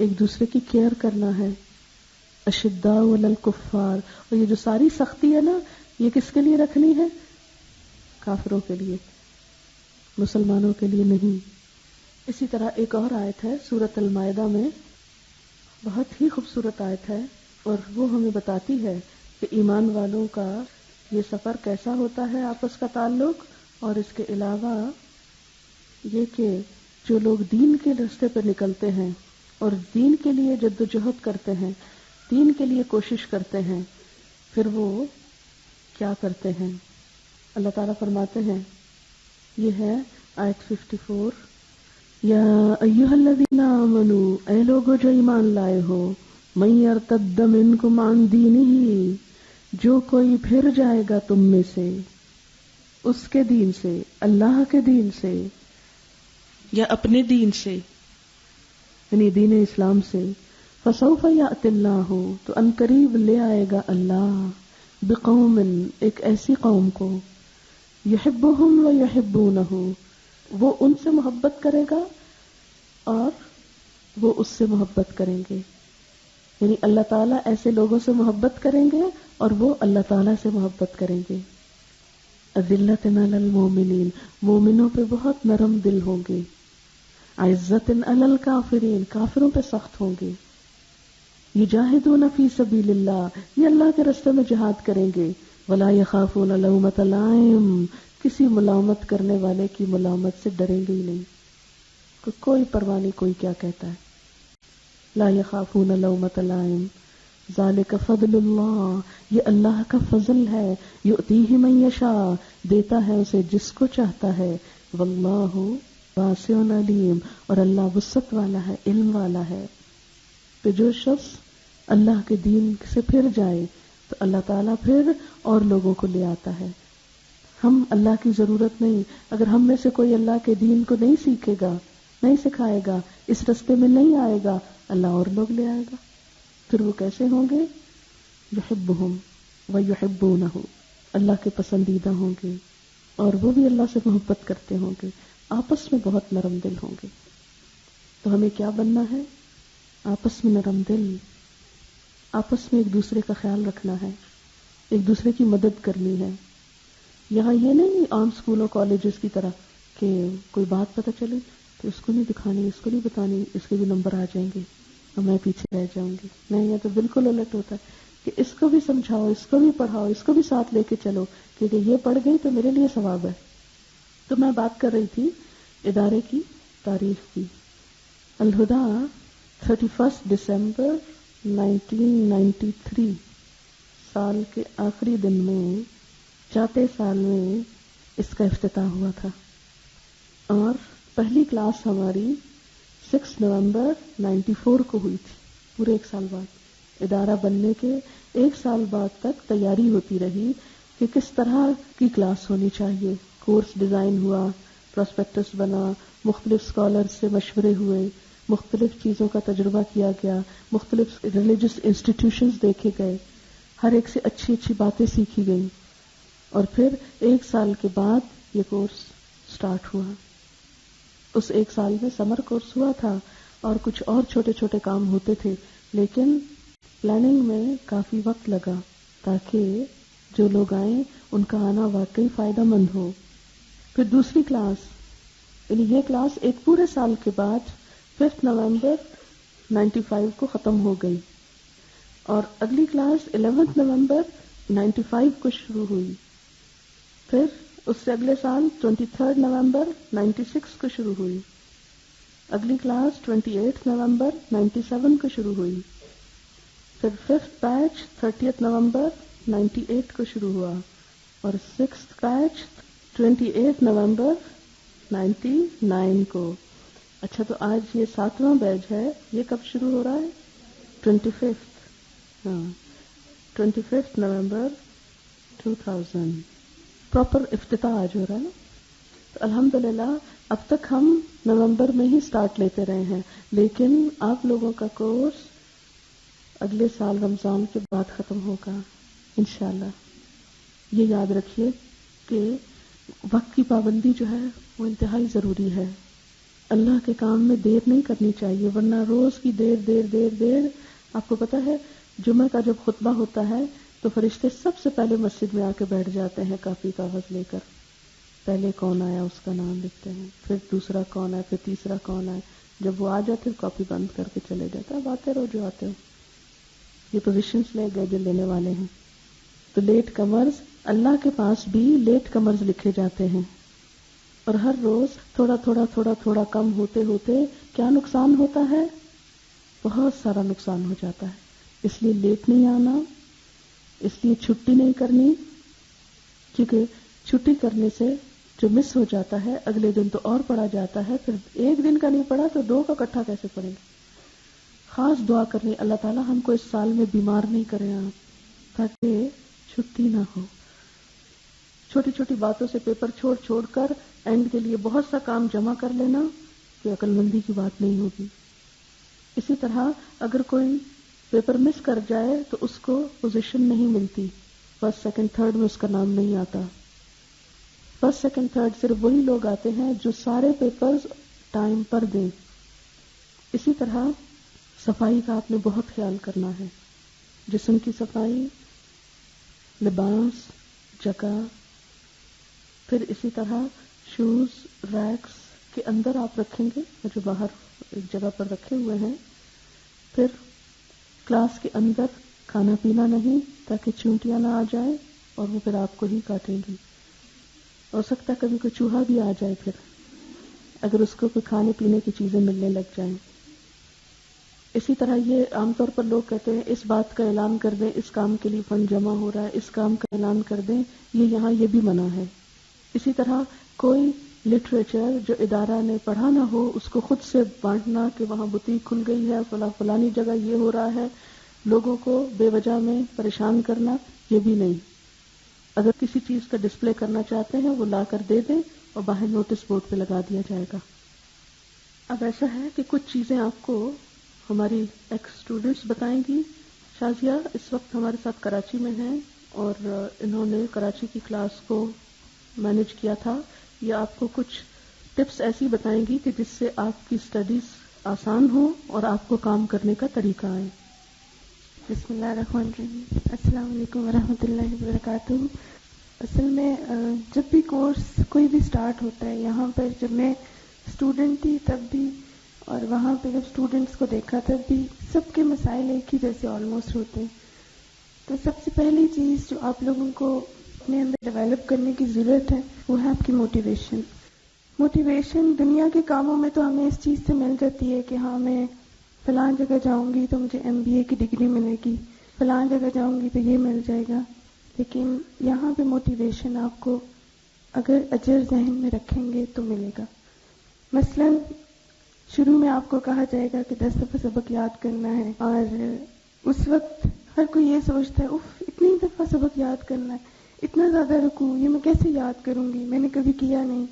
ایک دوسرے کی کیئر کرنا ہے. اشداء علی الکفار، اور یہ جو ساری سختی ہے نا، یہ کس کے لیے رکھنی ہے؟ کافروں کے لیے، مسلمانوں کے لیے نہیں. اسی طرح ایک اور آیت ہے سورۃ المائدہ میں، بہت ہی خوبصورت آیت ہے، اور وہ ہمیں بتاتی ہے کہ ایمان والوں کا یہ سفر کیسا ہوتا ہے، آپس کا تعلق. اور اس کے علاوہ یہ کہ جو لوگ دین کے راستے پر نکلتے ہیں اور دین کے لیے جد و جہد کرتے ہیں، دین کے لیے کوشش کرتے ہیں، پھر وہ کیا کرتے ہیں؟ اللہ تعالیٰ فرماتے ہیں، یہ ہے آیت 54، یا ایھا الذین آمنوا، اے لوگو جو ایمان لائے ہو، من یرتد منکم عن دینہ، جو کوئی پھر جائے گا تم میں سے اس کے دین سے، اللہ کے دین سے یا اپنے دین سے، یعنی دین اسلام سے، فسوف یأتی اللہ، تو ان قریب لے آئے گا اللہ، بقوم، ایک ایسی قوم کو، یحبہم ویحبونہ، وہ ان سے محبت کرے گا اور وہ اس سے محبت کریں گے. یعنی اللہ تعالیٰ ایسے لوگوں سے محبت کریں گے اور وہ اللہ تعالیٰ سے محبت کریں گے. اذلۃ علی المؤمنین، مومنوں پہ بہت نرم دل ہوں گے. عزت علی الکافرین، کافروں پہ سخت ہوں گے. یجاہدون فی سبیل اللہ، یہ اللہ کے راستے میں جہاد کریں گے. ولا یخافون لومۃ لائم، کسی ملامت کرنے والے کی ملامت سے ڈریں گے ہی نہیں، کوئی پرواہ نہیں کوئی کیا کہتا ہے. لا یخافون لومۃ لائم، ذالک فضل اللہ، یہ اللہ کا فضل ہے. یؤتیہ من یشاء، دیتا ہے اسے جس کو چاہتا ہے. واللہ واسع علیم، اور اللہ وسعت والا ہے، علم والا ہے. تو جو شخص اللہ کے دین سے پھر جائے تو اللہ تعالیٰ پھر اور لوگوں کو لے آتا ہے. ہم اللہ کی ضرورت نہیں. اگر ہم میں سے کوئی اللہ کے دین کو نہیں سیکھے گا، نہیں سکھائے گا، اس راستے میں نہیں آئے گا، اللہ اور لوگ لے آئے گا. پھر وہ کیسے ہوں گے؟ یحبہم ویحبونہ، اللہ کے پسندیدہ ہوں گے اور وہ بھی اللہ سے محبت کرتے ہوں گے، آپس میں بہت نرم دل ہوں گے. تو ہمیں کیا بننا ہے؟ آپس میں نرم دل، آپس میں ایک دوسرے کا خیال رکھنا ہے، ایک دوسرے کی مدد کرنی ہے. یہاں یہ نہیں عام اسکولوں کالجز کی طرح کہ کوئی بات پتہ چلے تو اس کو نہیں دکھانی، اس کو نہیں بتانی، اس کے بھی نمبر آ جائیں گے اور میں پیچھے رہ جاؤں گی. نہیں، یہ تو بالکل الٹ ہوتا ہے کہ اس کو بھی سمجھاؤ، اس کو بھی پڑھاؤ، اس کو بھی ساتھ لے کے چلو، کیونکہ یہ پڑھ گئی تو میرے لیے ثواب ہے. تو میں بات کر رہی تھی ادارے کی تاریخ کی. الہدا 31 دسمبر 1993 سال کے آخری دن میں، چوتھے سال میں اس کا افتتاح ہوا تھا، اور پہلی کلاس ہماری 6 نومبر 94 کو ہوئی تھی. پورے ایک سال بعد، ادارہ بننے کے ایک سال بعد تک تیاری ہوتی رہی کہ کس طرح کی کلاس ہونی چاہیے. کورس ڈیزائن ہوا، پراسپیکٹس بنا، مختلف اسکالر سے مشورے ہوئے، مختلف چیزوں کا تجربہ کیا گیا، مختلف ریلیجس انسٹیٹیوشنز دیکھے گئے، ہر ایک سے اچھی اچھی باتیں سیکھی گئیں، اور پھر ایک سال کے بعد یہ کورس سٹارٹ ہوا. اس ایک سال میں سمر کورس ہوا تھا اور کچھ اور چھوٹے چھوٹے کام ہوتے تھے، لیکن پلاننگ میں کافی وقت لگا تاکہ جو لوگ آئیں ان کا آنا واقعی فائدہ مند ہو. پھر دوسری کلاس، یعنی یہ کلاس ایک پورے سال کے بعد 5 نومبر 95 کو ختم ہو گئی، اور اگلی کلاس 11 نومبر 95 کو شروع ہوئی. پھر اس سے اگلے سال 23 نومبر 96 کو شروع ہوئی. اگلی کلاس 28 نومبر 97 کو شروع ہوئی. پھر 5th بیچ 30 نومبر 98 کو شروع ہوا، اور 6th بیچ 28 نومبر 99 کو. اچھا، تو آج یہ 7واں بیچ ہے، یہ کب شروع ہو رہا ہے؟ 25th. ہاں، 25 نومبر 2000 پراپر افتتاح آج ہو رہا ہے نا. تو الحمدللہ اب تک ہم نومبر میں ہی سٹارٹ لیتے رہے ہیں، لیکن آپ لوگوں کا کورس اگلے سال رمضان کے بعد ختم ہوگا انشاءاللہ. یہ یاد رکھیے کہ وقت کی پابندی جو ہے وہ انتہائی ضروری ہے. اللہ کے کام میں دیر نہیں کرنی چاہیے، ورنہ روز کی دیر. آپ کو پتا ہے جمعہ کا جب خطبہ ہوتا ہے تو فرشتے سب سے پہلے مسجد میں آ کے بیٹھ جاتے ہیں کاپی کاغذ لے کر. پہلے کون آیا اس کا نام لکھتے ہیں، پھر دوسرا کون آیا، پھر تیسرا کون آیا. جب وہ آ جاتے کاپی بند کر کے چلے جاتے. اب آتے رہو جو آتے ہو. یہ پوزیشنز لے گئے جو لینے والے ہیں. تو لیٹ کمرز، اللہ کے پاس بھی لیٹ کمرز لکھے جاتے ہیں، اور ہر روز تھوڑا کم ہوتے ہوتے کیا نقصان ہوتا ہے؟ بہت سارا نقصان ہو جاتا ہے. اس لیے لیٹ نہیں آنا، اس لیے چھٹی نہیں کرنی، کیونکہ چھٹی کرنے سے جو مس ہو جاتا ہے اگلے دن تو اور پڑھا جاتا ہے، پھر ایک دن کا نہیں پڑھا تو 2 کا اکٹھا کیسے پڑھیں گے. خاص دعا کرنی اللہ تعالیٰ ہم کو اس سال میں بیمار نہیں کرے آپ، تاکہ چھٹی نہ ہو. چھوٹی چھوٹی باتوں سے پیپر چھوڑ کر اینڈ کے لیے بہت سا کام جمع کر لینا یہ عقل مندی کی بات نہیں ہوگی. اسی طرح اگر کوئی پیپر مس کر جائے تو اس کو پوزیشن نہیں ملتی، 1st 2nd 3rd میں اس کا نام نہیں آتا. 1st 2nd 3rd صرف وہی لوگ آتے ہیں جو سارے پیپرز ٹائم پر دیں. اسی طرح صفائی کا آپ نے بہت خیال کرنا ہے، جسم کی صفائی، لباس، جگہ. پھر اسی طرح شوز ریکس کے اندر آپ رکھیں گے جو باہر ایک جگہ پر رکھے ہوئے ہیں. پھر کلاس کے اندر کھانا پینا نہیں تاکہ چونٹیاں نہ آ جائیں اور وہ پھر آپ کو ہی کاٹیں گی. ہو سکتا ہے کبھی کوئی چوہا بھی آ جائے پھر اگر اس کو کوئی کھانے پینے کی چیزیں ملنے لگ جائیں. اسی طرح یہ عام طور پر لوگ کہتے ہیں اس بات کا اعلان کر دیں، اس کام کے لیے فنڈ جمع ہو رہا ہے، اس کام کا اعلان کر دیں. یہاں یہ بھی منع ہے. اسی طرح کوئی لٹریچر جو ادارہ نے پڑھا نہ ہو اس کو خود سے بانٹنا کہ وہاں بوتیک کھل گئی ہے، فلانی جگہ یہ ہو رہا ہے، لوگوں کو بے وجہ میں پریشان کرنا، یہ بھی نہیں. اگر کسی چیز کا ڈسپلے کرنا چاہتے ہیں وہ لا کر دے دیں اور باہر نوٹس بورڈ پہ لگا دیا جائے گا. اب ایسا ہے کہ کچھ چیزیں آپ کو ہماری ایکس اسٹوڈنٹس بتائیں گی. شازیہ اس وقت ہمارے ساتھ کراچی میں ہیں اور انہوں نے کراچی کی کلاس کو مینج کیا تھا. یہ آپ کو کچھ ٹپس ایسی بتائیں گی کہ جس سے آپ کی سٹڈیز آسان ہو اور آپ کو کام کرنے کا طریقہ آئے. بسم اللہ الرحمن الرحیم. السلام علیکم ورحمۃ اللہ وبرکاتہ. اصل میں جب بھی کورس کوئی بھی سٹارٹ ہوتا ہے، یہاں پر جب میں اسٹوڈنٹ تھی تب بھی اور وہاں پہ جب اسٹوڈنٹس کو دیکھا تب بھی سب کے مسائل ایک ہی جیسے آلموسٹ ہوتے ہیں. تو سب سے پہلی چیز جو آپ لوگوں کو اپنے اندر ڈیولپ کرنے کی ضرورت ہے وہ ہے آپ کی موٹیویشن. موٹیویشن دنیا کے کاموں میں تو ہمیں اس چیز سے مل جاتی ہے کہ ہاں میں فلاں جگہ جاؤں گی تو مجھے MBA کی ڈگری ملے گی، فلاں جگہ جاؤں گی تو یہ مل جائے گا. لیکن یہاں پہ موٹیویشن آپ کو اگر اجر ذہن میں رکھیں گے تو ملے گا. مثلا شروع میں آپ کو کہا جائے گا کہ 10 دفعہ سبق یاد کرنا ہے، اور اس وقت ہر کوئی یہ سوچتا ہے اف اتنی دفعہ سبق یاد کرنا ہے، اتنا زیادہ رکوع، یہ میں کیسے یاد کروں گی، میں نے کبھی کیا نہیں.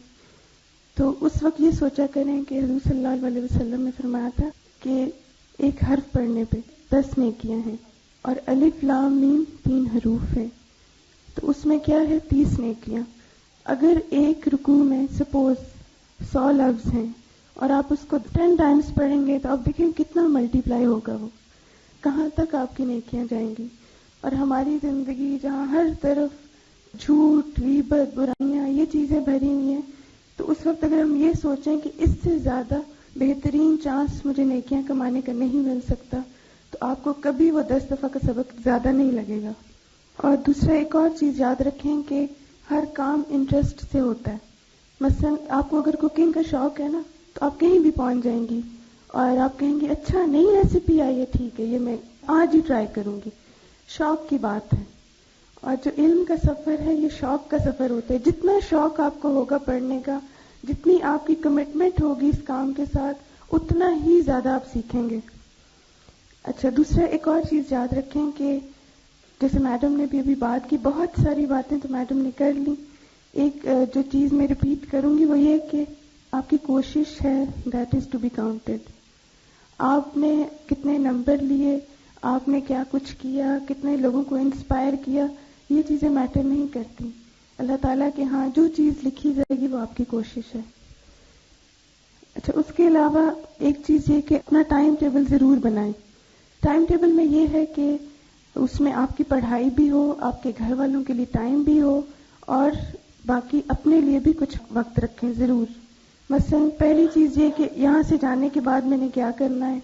تو اس وقت یہ سوچا کریں کہ حضور صلی اللہ علیہ وسلم نے فرمایا تھا کہ ایک حرف پڑھنے پہ 10 نیکیاں ہیں، اور الف لام میم 3 حروف ہیں، تو اس میں کیا ہے 30 نیکیاں. اگر ایک رکوع میں سپوز 100 لفظ ہیں اور آپ اس کو 10 ٹائمز پڑھیں گے تو آپ دیکھیں کتنا ملٹی پلائی ہوگا وہ. کہاں تک آپ کی نیکیاں جائیں گی. اور ہماری زندگی جہاں ہر طرف جھوٹ، غیبت، برائیاں یہ چیزیں بھری ہوئی ہیں، تو اس وقت اگر ہم یہ سوچیں کہ اس سے زیادہ بہترین چانس مجھے نیکیاں کمانے کا نہیں مل سکتا، تو آپ کو کبھی وہ 10 دفعہ کا سبق زیادہ نہیں لگے گا. اور دوسرا ایک اور چیز یاد رکھیں کہ ہر کام انٹرسٹ سے ہوتا ہے. مثلا آپ کو اگر کوکنگ کا شوق ہے نا، تو آپ کہیں بھی پہنچ جائیں گی اور آپ کہیں گے اچھا نئی ریسیپی آئی ہے، ٹھیک ہے یہ میں آج ہی ٹرائی کروں گی. شوق کی بات ہے. اور جو علم کا سفر ہے یہ شوق کا سفر ہوتا ہے. جتنا شوق آپ کو ہوگا پڑھنے کا، جتنی آپ کی کمٹمنٹ ہوگی اس کام کے ساتھ، اتنا ہی زیادہ آپ سیکھیں گے. اچھا، دوسرا ایک اور چیز یاد رکھیں کہ جیسے میڈم نے بھی ابھی بات کی، بہت ساری باتیں تو میڈم نے کر لی. ایک جو چیز میں ریپیٹ کروں گی وہ یہ کہ آپ کی کوشش ہے that is to be counted. آپ نے کتنے نمبر لیے، آپ نے کیا کچھ کیا، کتنے لوگوں کو انسپائر کیا، یہ چیزیں میٹر نہیں کرتی. اللہ تعالیٰ کے ہاں جو چیز لکھی جائے گی وہ آپ کی کوشش ہے. اچھا، اس کے علاوہ ایک چیز یہ کہ اپنا ٹائم ٹیبل ضرور بنائیں. ٹائم ٹیبل میں یہ ہے کہ اس میں آپ کی پڑھائی بھی ہو، آپ کے گھر والوں کے لیے ٹائم بھی ہو، اور باقی اپنے لیے بھی کچھ وقت رکھیں ضرور. مثلا پہلی چیز یہ کہ یہاں سے جانے کے بعد میں نے کیا کرنا ہے.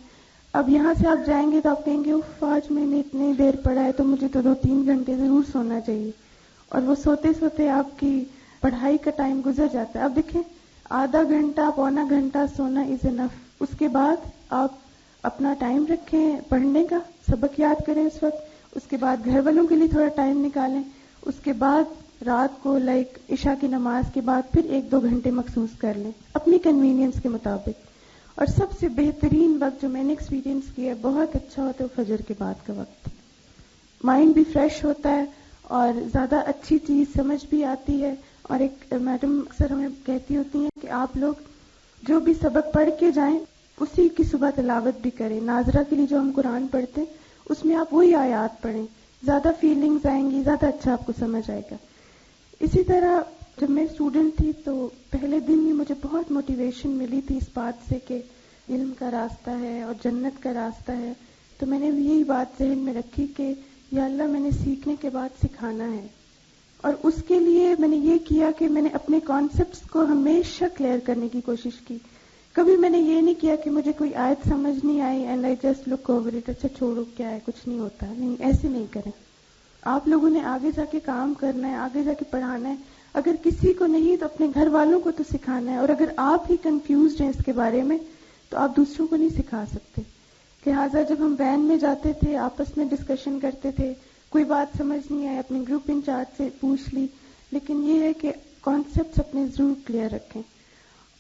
اب یہاں سے آپ جائیں گے تو آپ کہیں گے اف آج میں نے اتنی دیر پڑھا ہے تو مجھے تو 2-3 گھنٹے ضرور سونا چاہیے. اور وہ سوتے سوتے آپ کی پڑھائی کا ٹائم گزر جاتا ہے. اب دیکھیں، آدھا گھنٹہ پونا گھنٹہ سونا از انف. اس کے بعد آپ اپنا ٹائم رکھیں پڑھنے کا، سبق یاد کریں اس وقت. اس کے بعد گھر والوں کے لیے تھوڑا ٹائم نکالیں. اس کے بعد رات کو عشاء کی نماز کے بعد پھر 1-2 گھنٹے مخصوص کر لیں اپنی کنوینئنس کے مطابق. اور سب سے بہترین وقت جو میں نے ایکسپیرینس کیا ہے بہت اچھا ہوتا ہے فجر کے بعد کا وقت. مائنڈ بھی فریش ہوتا ہے اور زیادہ اچھی چیز سمجھ بھی آتی ہے. اور ایک میڈم اکثر ہمیں کہتی ہوتی ہیں کہ آپ لوگ جو بھی سبق پڑھ کے جائیں اسی کی صبح تلاوت بھی کریں. ناظرہ کے لیے جو ہم قرآن پڑھتے ہیں اس میں آپ وہی آیات پڑھیں، زیادہ فیلنگز آئیں گی، زیادہ اچھا آپ کو سمجھ آئے گا. اسی طرح جب میں اسٹوڈنٹ تھی تو پہلے دن ہی مجھے بہت موٹیویشن ملی تھی اس بات سے کہ علم کا راستہ ہے اور جنت کا راستہ ہے. تو میں نے یہی بات ذہن میں رکھی کہ یا اللہ میں نے سیکھنے کے بعد سکھانا ہے. اور اس کے لیے میں نے یہ کیا کہ میں نے اپنے کانسیپٹس کو ہمیشہ کلیئر کرنے کی کوشش کی. کبھی میں نے یہ نہیں کیا کہ مجھے کوئی آیت سمجھ نہیں آئی and I just look over it, اچھا چھوڑو کیا ہے کچھ نہیں ہوتا. نہیں، ایسے نہیں کریں. آپ لوگوں نے آگے جا کے کام کرنا ہے، آگے جا کے پڑھانا ہے. اگر کسی کو نہیں تو اپنے گھر والوں کو تو سکھانا ہے. اور اگر آپ ہی کنفیوزڈ ہیں اس کے بارے میں تو آپ دوسروں کو نہیں سکھا سکتے. لہٰذا جب ہم وین میں جاتے تھے آپس میں ڈسکشن کرتے تھے، کوئی بات سمجھ نہیں آئی اپنے گروپ انچارج سے پوچھ لی. لیکن یہ ہے کہ کانسیپٹس اپنے ضرور کلیئر رکھیں.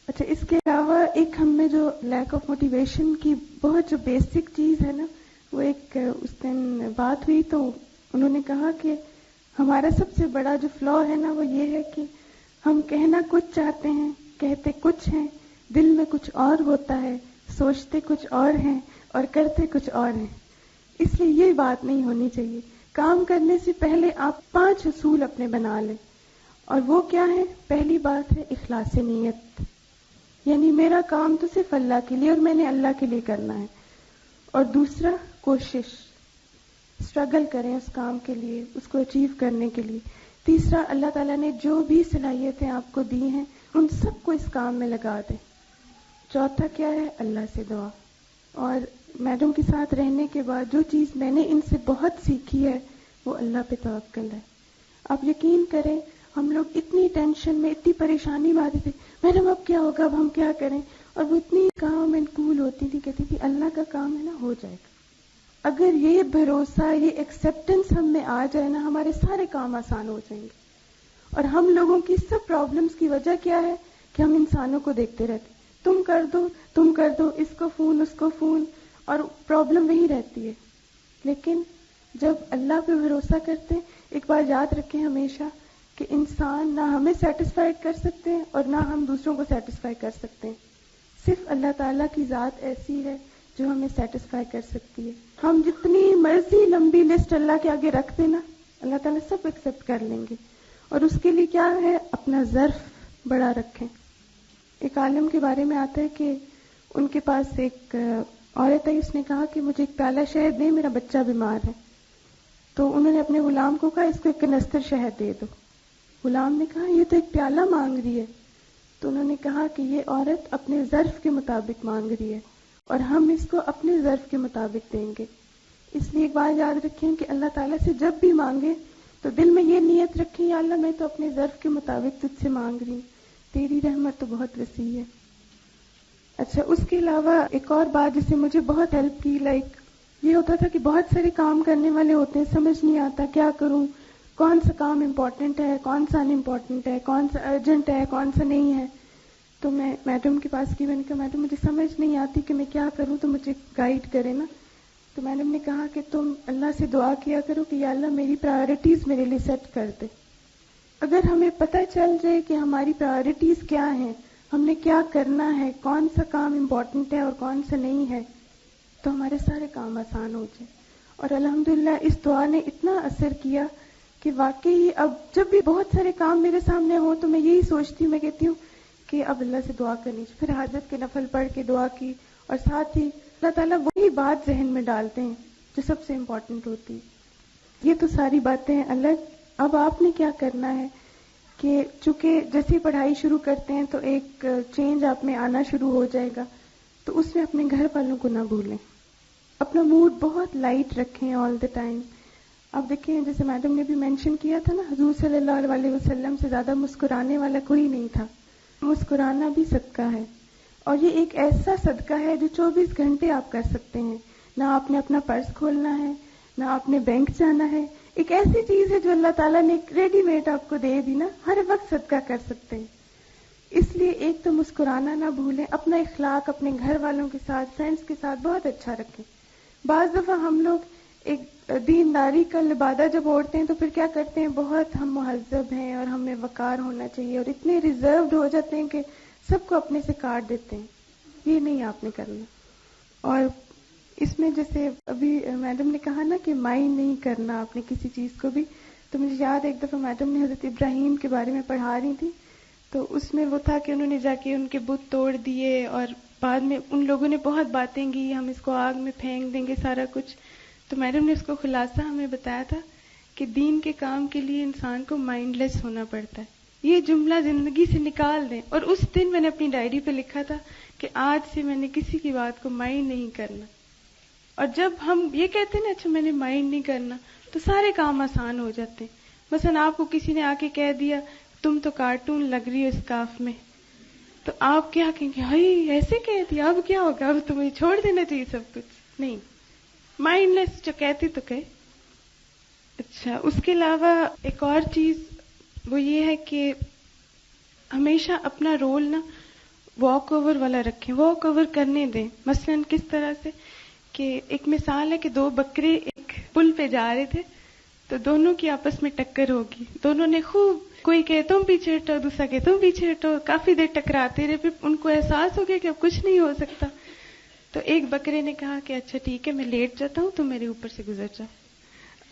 اچھا، اس کے علاوہ ایک ہم میں جو لیک آف موٹیویشن کی بہت جو بیسک چیز ہے نا، وہ ایک اس دن بات ہوئی تو انہوں نے کہا کہ ہمارا سب سے بڑا جو فلا ہے نا وہ یہ ہے کہ ہم کہنا کچھ چاہتے ہیں، کہتے کچھ ہیں، دل میں کچھ اور ہوتا ہے، سوچتے کچھ اور ہیں اور کرتے کچھ اور ہیں. اس لیے یہ بات نہیں ہونی چاہیے. کام کرنے سے پہلے آپ 5 اصول اپنے بنا لیں. اور وہ کیا ہے؟ پہلی بات ہے اخلاص نیت، یعنی میرا کام تو صرف اللہ کے لیے اور میں نے اللہ کے لیے کرنا ہے. اور دوسرا کوشش، اسٹرگل کریں اس کام کے لیے، اس کو اچیو کرنے کے لیے. تیسرا، اللہ تعالیٰ نے جو بھی صلاحیتیں آپ کو دی ہیں ان سب کو اس کام میں لگا دیں. چوتھا کیا ہے؟ اللہ سے دعا. اور میڈم کے ساتھ رہنے کے بعد جو چیز میں نے ان سے بہت سیکھی ہے وہ اللہ پہ توکل ہے. آپ یقین کریں ہم لوگ اتنی ٹینشن میں، اتنی پریشانی میں آتے تھے، میڈم اب کیا ہوگا، اب ہم کیا کریں، اور وہ اتنی کام اینڈ کول ہوتی تھی، کہتی تھی اللہ کا کام ہے نا، ہو جائے گا. اگر یہ بھروسہ، یہ ایکسیپٹنس ہم میں آ جائے نا، ہمارے سارے کام آسان ہو جائیں گے. اور ہم لوگوں کی سب پرابلمس کی وجہ کیا ہے کہ ہم انسانوں کو دیکھتے رہتے، تم کر دو، تم کر دو، اس کو فون، اس کو فون، اور پرابلم وہی رہتی ہے. لیکن جب اللہ پہ بھروسہ کرتے ہیں، ایک بات یاد رکھیں ہمیشہ کہ انسان نہ ہمیں سیٹسفائیڈ کر سکتے ہیں اور نہ ہم دوسروں کو سیٹسفائی کر سکتے ہیں. صرف اللہ تعالیٰ کی ذات ایسی ہے جو ہمیں سیٹسفائی کر سکتی ہے. ہم جتنی مرضی لمبی لسٹ اللہ کے آگے رکھ دینا، اللہ تعالیٰ سب ایکسیپٹ کر لیں گے. اور اس کے لیے کیا ہے؟ اپنا ظرف بڑا رکھیں. ایک عالم کے بارے میں آتا ہے کہ ان کے پاس ایک عورت آئی, اس نے کہا کہ مجھے ایک پیالہ شہد دے, میرا بچہ بیمار ہے. تو انہوں نے اپنے غلام کو کہا اس کو ایک کنستر شہد دے دو. غلام نے کہا یہ تو ایک پیالہ مانگ رہی ہے. تو انہوں نے کہا کہ یہ عورت اپنے ظرف کے مطابق مانگ رہی ہے اور ہم اس کو اپنے ظرف کے مطابق دیں گے. اس لیے ایک بات یاد رکھیں کہ اللہ تعالیٰ سے جب بھی مانگے تو دل میں یہ نیت رکھیں, یا اللہ میں تو اپنے ظرف کے مطابق تجھ سے مانگ رہی ہوں, تیری رحمت تو بہت وسیع ہے. اچھا, اس کے علاوہ ایک اور بات جس سے مجھے بہت ہیلپ کی, یہ ہوتا تھا کہ بہت سارے کام کرنے والے ہوتے ہیں, سمجھ نہیں آتا کیا کروں, کون سا کام امپورٹنٹ ہے, کون سا ان امپورٹنٹ ہے, کون سا ارجنٹ ہے, کون سا نہیں ہے. تو میں میڈم کے پاس گئی, میں نے کہا میڈم مجھے سمجھ نہیں آتی کہ میں کیا کروں, تو مجھے گائیڈ کرے نا. تو میڈم نے کہا کہ تم اللہ سے دعا کیا کرو کہ یا اللہ میری پرائرٹیز میرے لیے سیٹ کر دے. اگر ہمیں پتہ چل جائے کہ ہماری پرائرٹیز کیا ہیں, ہم نے کیا کرنا ہے, کون سا کام امپورٹنٹ ہے اور کون سا نہیں ہے, تو ہمارے سارے کام آسان ہو جائیں. اور الحمدللہ اس دعا نے اتنا اثر کیا کہ واقعی اب جب بھی بہت سارے کام میرے سامنے ہوں تو میں یہی سوچتی ہوں, میں کہتی ہوں کہ اب اللہ سے دعا کرنی. پھر حاجت کے نفل پڑھ کے دعا کی, اور ساتھ ہی اللہ تعالیٰ وہی بات ذہن میں ڈالتے ہیں جو سب سے امپورٹنٹ ہوتی ہے. یہ تو ساری باتیں الگ. اب آپ نے کیا کرنا ہے کہ چونکہ جیسے پڑھائی شروع کرتے ہیں تو ایک چینج آپ میں آنا شروع ہو جائے گا, تو اس میں اپنے گھر والوں کو نہ بھولیں, اپنا موڈ بہت لائٹ رکھیں آل دا ٹائم. اب دیکھیں جیسے میڈم نے بھی مینشن کیا تھا نا, حضور صلی اللہ علیہ وسلم سے زیادہ مسکرانے والا کوئی نہیں تھا. مسکرانا بھی صدقہ ہے, اور یہ ایک ایسا صدقہ ہے جو 24 گھنٹے آپ کر سکتے ہیں. نہ آپ نے اپنا پرس کھولنا ہے, نہ آپ نے بینک جانا ہے. ایک ایسی چیز ہے جو اللہ تعالیٰ نے ریڈی میڈ آپ کو دے دی نا, ہر وقت صدقہ کر سکتے ہیں. اس لیے ایک تو مسکرانا نہ بھولیں, اپنا اخلاق اپنے گھر والوں کے ساتھ, فرینڈس کے ساتھ بہت اچھا رکھیں. بعض دفعہ ہم لوگ ایک دینداری کا لبادہ جب اوڑھتے ہیں تو پھر کیا کرتے ہیں, بہت ہم مہذب ہیں اور ہمیں وقار ہونا چاہیے, اور اتنے ریزروڈ ہو جاتے ہیں کہ سب کو اپنے سے کاٹ دیتے ہیں. یہ نہیں آپ نے کرنا. اور اس میں جیسے ابھی میڈم نے کہا نا کہ مائنڈ نہیں کرنا آپ نے کسی چیز کو بھی, تو مجھے یاد ایک دفعہ میڈم نے حضرت ابراہیم کے بارے میں پڑھا رہی تھی, تو اس میں وہ تھا کہ انہوں نے جا کے ان کے بت توڑ دیے, اور بعد میں ان لوگوں نے بہت باتیں کی, ہم اس کو آگ میں پھینک دیں گے سارا کچھ. تو میڈم نے اس کو خلاصہ ہمیں بتایا تھا کہ دین کے کام کے لیے انسان کو مائنڈ لیس ہونا پڑتا ہے. یہ جملہ زندگی سے نکال دیں. اور اس دن میں نے اپنی ڈائری پہ لکھا تھا کہ آج سے میں نے کسی کی بات کو مائنڈ نہیں کرنا. اور جب ہم یہ کہتے ہیں نا اچھا میں نے مائنڈ نہیں کرنا, تو سارے کام آسان ہو جاتے ہیں. مثلا آپ کو کسی نے آ کے کہہ دیا تم تو کارٹون لگ رہی ہو اسکارف میں, تو آپ کیا کہیں گے, ہائی ایسے کہہ دیا, اب کیا ہوگا, اب تمہیں چھوڑ دینا چاہیے سب کچھ. نہیں, مائنڈ لیس جو کہتی تو کہے. اچھا, اس کے علاوہ ایک اور چیز وہ یہ ہے کہ ہمیشہ اپنا رول نا واک اوور والا رکھیں, واک اوور کرنے دیں. مثلا کس طرح سے کہ ایک مثال ہے کہ 2 بکرے ایک پل پہ جا رہے تھے, تو دونوں کی آپس میں ٹکر ہوگی. دونوں نے خوب, کوئی کہے تم پیچھے ہٹو, دوسرا کہ تم پیچھے ہٹو, کافی دیر ٹکراتے رہے. پھر ان کو احساس ہو گیا کہ اب کچھ نہیں ہو سکتا, تو ایک بکرے نے کہا کہ اچھا ٹھیک ہے میں لیٹ جاتا ہوں, تم میرے اوپر سے گزر جاؤ.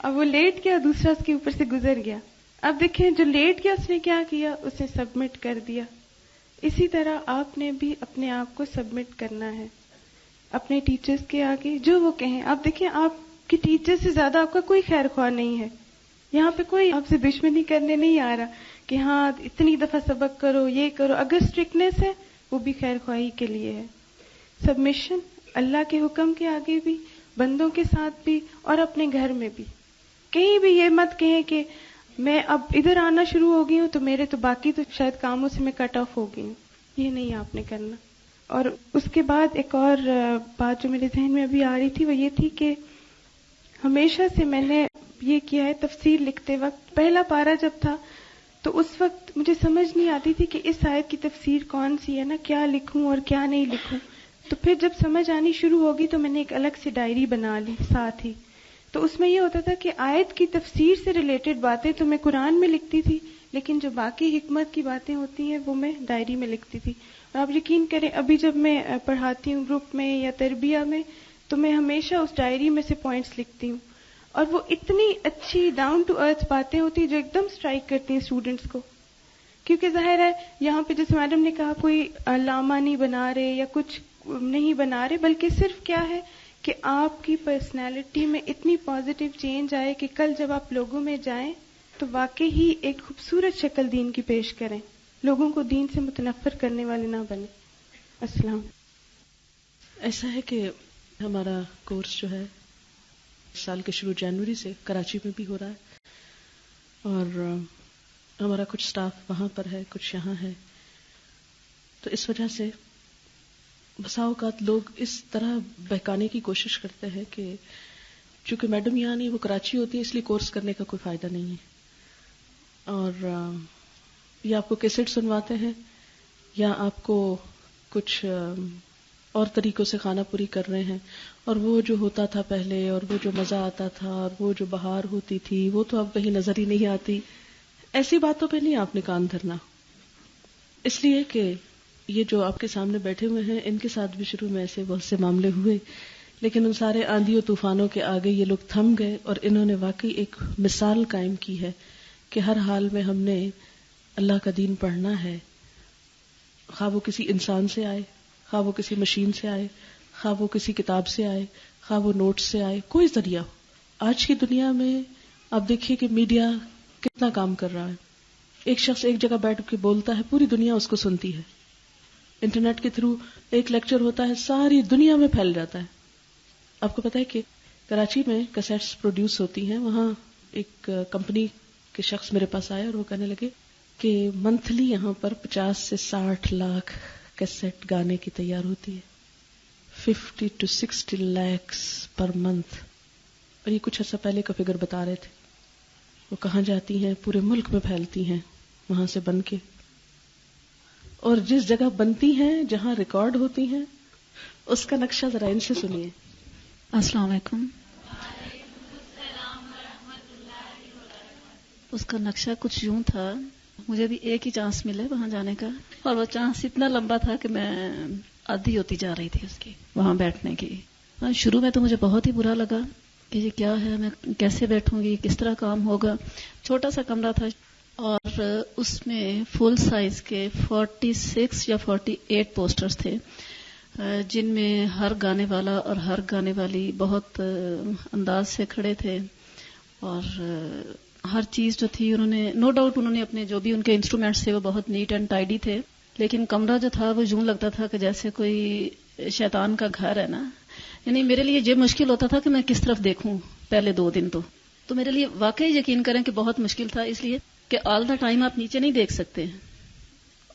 اب وہ لیٹ گیا, دوسرا اس کے اوپر سے گزر گیا. اب دیکھیں جو لیٹ گیا اس نے کیا کیا, اسے سبمٹ کر دیا. اسی طرح آپ نے بھی اپنے آپ کو سبمٹ کرنا ہے اپنے ٹیچرز کے آگے, جو وہ کہیں. آپ دیکھیں آپ کی ٹیچر سے زیادہ آپ کا کوئی خیر خواہ نہیں ہے. یہاں پہ کوئی آپ سے دشمنی کرنے نہیں آ رہا کہ ہاں اتنی دفعہ سبق کرو, یہ کرو. اگر اسٹرکٹنیس ہے وہ بھی خیر خواہی کے لیے ہے. سبمیشن اللہ کے حکم کے آگے بھی, بندوں کے ساتھ بھی, اور اپنے گھر میں بھی. کہیں بھی یہ مت کہیں کہ میں اب ادھر آنا شروع ہو گئی ہوں تو میرے تو باقی تو شاید کاموں سے میں کٹ آف ہو گئی ہوں. یہ نہیں آپ نے کرنا. اور اس کے بعد ایک اور بات جو میرے ذہن میں ابھی آ رہی تھی وہ یہ تھی کہ ہمیشہ سے میں نے یہ کیا ہے, تفسیر لکھتے وقت پہلا پارہ جب تھا تو اس وقت مجھے سمجھ نہیں آتی تھی کہ اس آیت کی تفسیر کون سی ہے نا, کیا لکھوں اور کیا نہیں لکھوں. تو پھر جب سمجھ آنی شروع ہوگی تو میں نے ایک الگ سے ڈائری بنا لی ساتھ ہی. تو اس میں یہ ہوتا تھا کہ آیت کی تفسیر سے ریلیٹڈ باتیں تو میں قرآن میں لکھتی تھی, لیکن جو باقی حکمت کی باتیں ہوتی ہیں وہ میں ڈائری میں لکھتی تھی. اور آپ یقین کریں ابھی جب میں پڑھاتی ہوں گروپ میں یا تربیہ میں تو میں ہمیشہ اس ڈائری میں سے پوائنٹس لکھتی ہوں, اور وہ اتنی اچھی ڈاؤن ٹو ارتھ باتیں ہوتی ہیں جو ایک دم اسٹرائک کرتی ہیں اسٹوڈنٹس کو. کیونکہ ظاہر ہے یہاں پہ جیسے میڈم نے کہا کوئی علامہ نہیں بنا رہے یا کچھ نہیں بنا رہے، بلکہ صرف کیا ہے کہ آپ کی پرسنالٹی میں اتنی پازیٹیو چینج آئے کہ کل جب آپ لوگوں میں جائیں تو واقعی ہی ایک خوبصورت شکل دین کی پیش کریں، لوگوں کو دین سے متنفر کرنے والے نہ بنے. السلام. ایسا ہے کہ ہمارا کورس جو ہے سال کے شروع جنوری سے کراچی میں بھی ہو رہا ہے، اور ہمارا کچھ سٹاف وہاں پر ہے، کچھ یہاں ہے. تو اس وجہ سے بسا اوقات لوگ اس طرح بہکانے کی کوشش کرتے ہیں کہ چونکہ میڈم یہاں نہیں، وہ کراچی ہوتی ہے، اس لیے کورس کرنے کا کوئی فائدہ نہیں ہے. اور یا آپ کو کیسٹ سنواتے ہیں، یا آپ کو کچھ اور طریقوں سے خانہ پوری کر رہے ہیں، اور وہ جو ہوتا تھا پہلے، اور وہ جو مزہ آتا تھا، اور وہ جو بہار ہوتی تھی، وہ تو اب کہیں نظر ہی نہیں آتی. ایسی باتوں پہ نہیں آپ نے کان دھرنا، اس لیے کہ یہ جو آپ کے سامنے بیٹھے ہوئے ہیں ان کے ساتھ بھی شروع میں ایسے بہت سے معاملے ہوئے، لیکن ان سارے آندھی و طوفانوں کے آگے یہ لوگ تھم گئے، اور انہوں نے واقعی ایک مثال قائم کی ہے کہ ہر حال میں ہم نے اللہ کا دین پڑھنا ہے، خواہ وہ کسی انسان سے آئے، خواہ وہ کسی مشین سے آئے، خواہ وہ کسی کتاب سے آئے، خواہ وہ نوٹ سے آئے، کوئی ذریعہ ہو. آج کی دنیا میں آپ دیکھیے کہ میڈیا کتنا کام کر رہا ہے. ایک شخص ایک جگہ بیٹھ کے بولتا ہے، پوری دنیا اس کو سنتی ہے. انٹرنیٹ کے تھرو ایک لیکچر ہوتا ہے، ساری دنیا میں پھیل جاتا ہے. آپ کو پتا ہے کہ کراچی میں کیسٹس پروڈیوس ہوتی ہیں. وہاں ایک کمپنی کے شخص میرے پاس آئے اور وہ کہنے لگے کہ منتھلی یہاں پر 50 سے 60 لاکھ کیسٹ گانے کی تیار ہوتی ہے. 50 to 60 lakhs پر منتھ. اور یہ کچھ عرصہ پہلے کا فگر بتا رہے تھے. وہ کہاں جاتی ہیں؟ پورے ملک میں پھیلتی ہیں وہاں سے بن کے. اور جس جگہ بنتی ہیں، جہاں ریکارڈ ہوتی ہیں، اس کا نقشہ ذرا ان سے سنیے. السلام علیکم. اس کا نقشہ کچھ یوں تھا، مجھے بھی ایک ہی چانس ملے وہاں جانے کا، اور وہ چانس اتنا لمبا تھا کہ میں آدھی ہوتی جا رہی تھی اس کی وہاں بیٹھنے کی. شروع میں تو مجھے بہت ہی برا لگا کہ یہ کیا ہے، میں کیسے بیٹھوں گی، کس طرح کام ہوگا. چھوٹا سا کمرہ تھا اور اس میں فل سائز کے 46 یا 48 پوسٹرز تھے، جن میں ہر گانے والا اور ہر گانے والی بہت انداز سے کھڑے تھے. اور ہر چیز جو تھی انہوں نے، نو ڈاؤٹ انہوں نے اپنے جو بھی ان کے انسٹرومنٹس تھے وہ بہت نیٹ اینڈ ٹائڈی تھے، لیکن کمرہ جو تھا وہ یوں لگتا تھا کہ جیسے کوئی شیطان کا گھر ہے نا. یعنی میرے لیے یہ مشکل ہوتا تھا کہ میں کس طرف دیکھوں پہلے 2 دن تو میرے لیے واقعی یقین کریں کہ بہت مشکل تھا، اس لیے کہ آل دا ٹائم آپ نیچے نہیں دیکھ سکتے.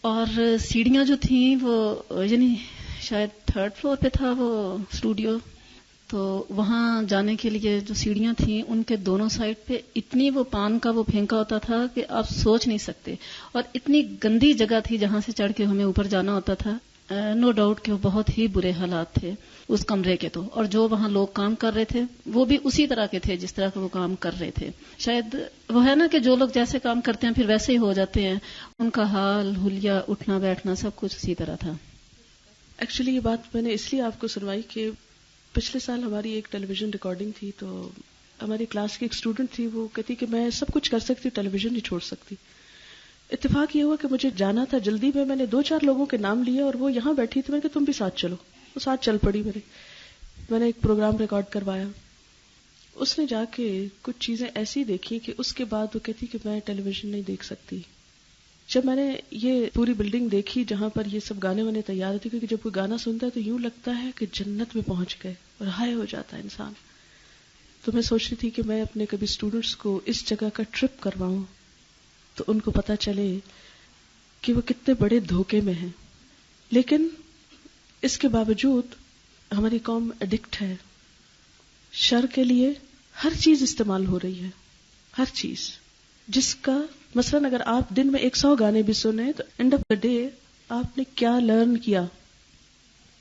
اور سیڑھیاں جو تھیں وہ یعنی شاید 3rd فلور پہ تھا وہ اسٹوڈیو، تو وہاں جانے کے لیے جو سیڑھیاں تھیں ان کے دونوں سائڈ پہ اتنی وہ پان کا وہ پھینکا ہوتا تھا کہ آپ سوچ نہیں سکتے. اور اتنی گندی جگہ تھی جہاں سے چڑھ کے ہمیں اوپر جانا ہوتا تھا. نو ڈاؤٹ کہ وہ بہت ہی برے حالات تھے اس کمرے کے تو. اور جو وہاں لوگ کام کر رہے تھے وہ بھی اسی طرح کے تھے جس طرح کے وہ کام کر رہے تھے. شاید وہ ہے نا کہ جو لوگ جیسے کام کرتے ہیں پھر ویسے ہی ہو جاتے ہیں، ان کا حال حلیہ اٹھنا بیٹھنا سب کچھ اسی طرح تھا. ایکچولی یہ بات میں نے اس لیے آپ کو سنوائی کہ پچھلے سال ہماری ایک ٹیلی ویژن ریکارڈنگ تھی، تو ہماری کلاس کی ایک اسٹوڈنٹ تھی، وہ کہتی کہ میں سب کچھ کر سکتی، ٹیلی ویژن نہیں چھوڑ سکتی. اتفاق یہ ہوا کہ مجھے جانا تھا جلدی میں نے 2-4 لوگوں کے نام لیے اور وہ یہاں بیٹھی تھی. میں کہ تم بھی ساتھ چلو، وہ ساتھ چل پڑی. میں نے ایک پروگرام ریکارڈ کروایا. اس نے جا کے کچھ چیزیں ایسی دیکھی کہ اس کے بعد وہ کہتی کہ میں ٹیلی ویژن نہیں دیکھ سکتی. جب میں نے یہ پوری بلڈنگ دیکھی جہاں پر یہ سب گانے وانے تیار ہوتے، کیونکہ جب کوئی گانا سنتا ہے تو یوں لگتا ہے کہ جنت میں پہنچ گئے اور ہائے ہو جاتا ہے انسان. تو میں سوچ رہی تھی کہ میں اپنے کبھی اسٹوڈنٹس کو اس جگہ کا ٹرپ کرواؤں تو ان کو پتہ چلے کہ وہ کتنے بڑے دھوکے میں ہیں. لیکن اس کے باوجود ہماری قوم ایڈکٹ ہے، شر کے لیے ہر چیز استعمال ہو رہی ہے، ہر چیز جس کا مثلاً اگر آپ دن میں 100 گانے بھی سنیں تو اینڈ آف دا ڈے آپ نے کیا لرن کیا،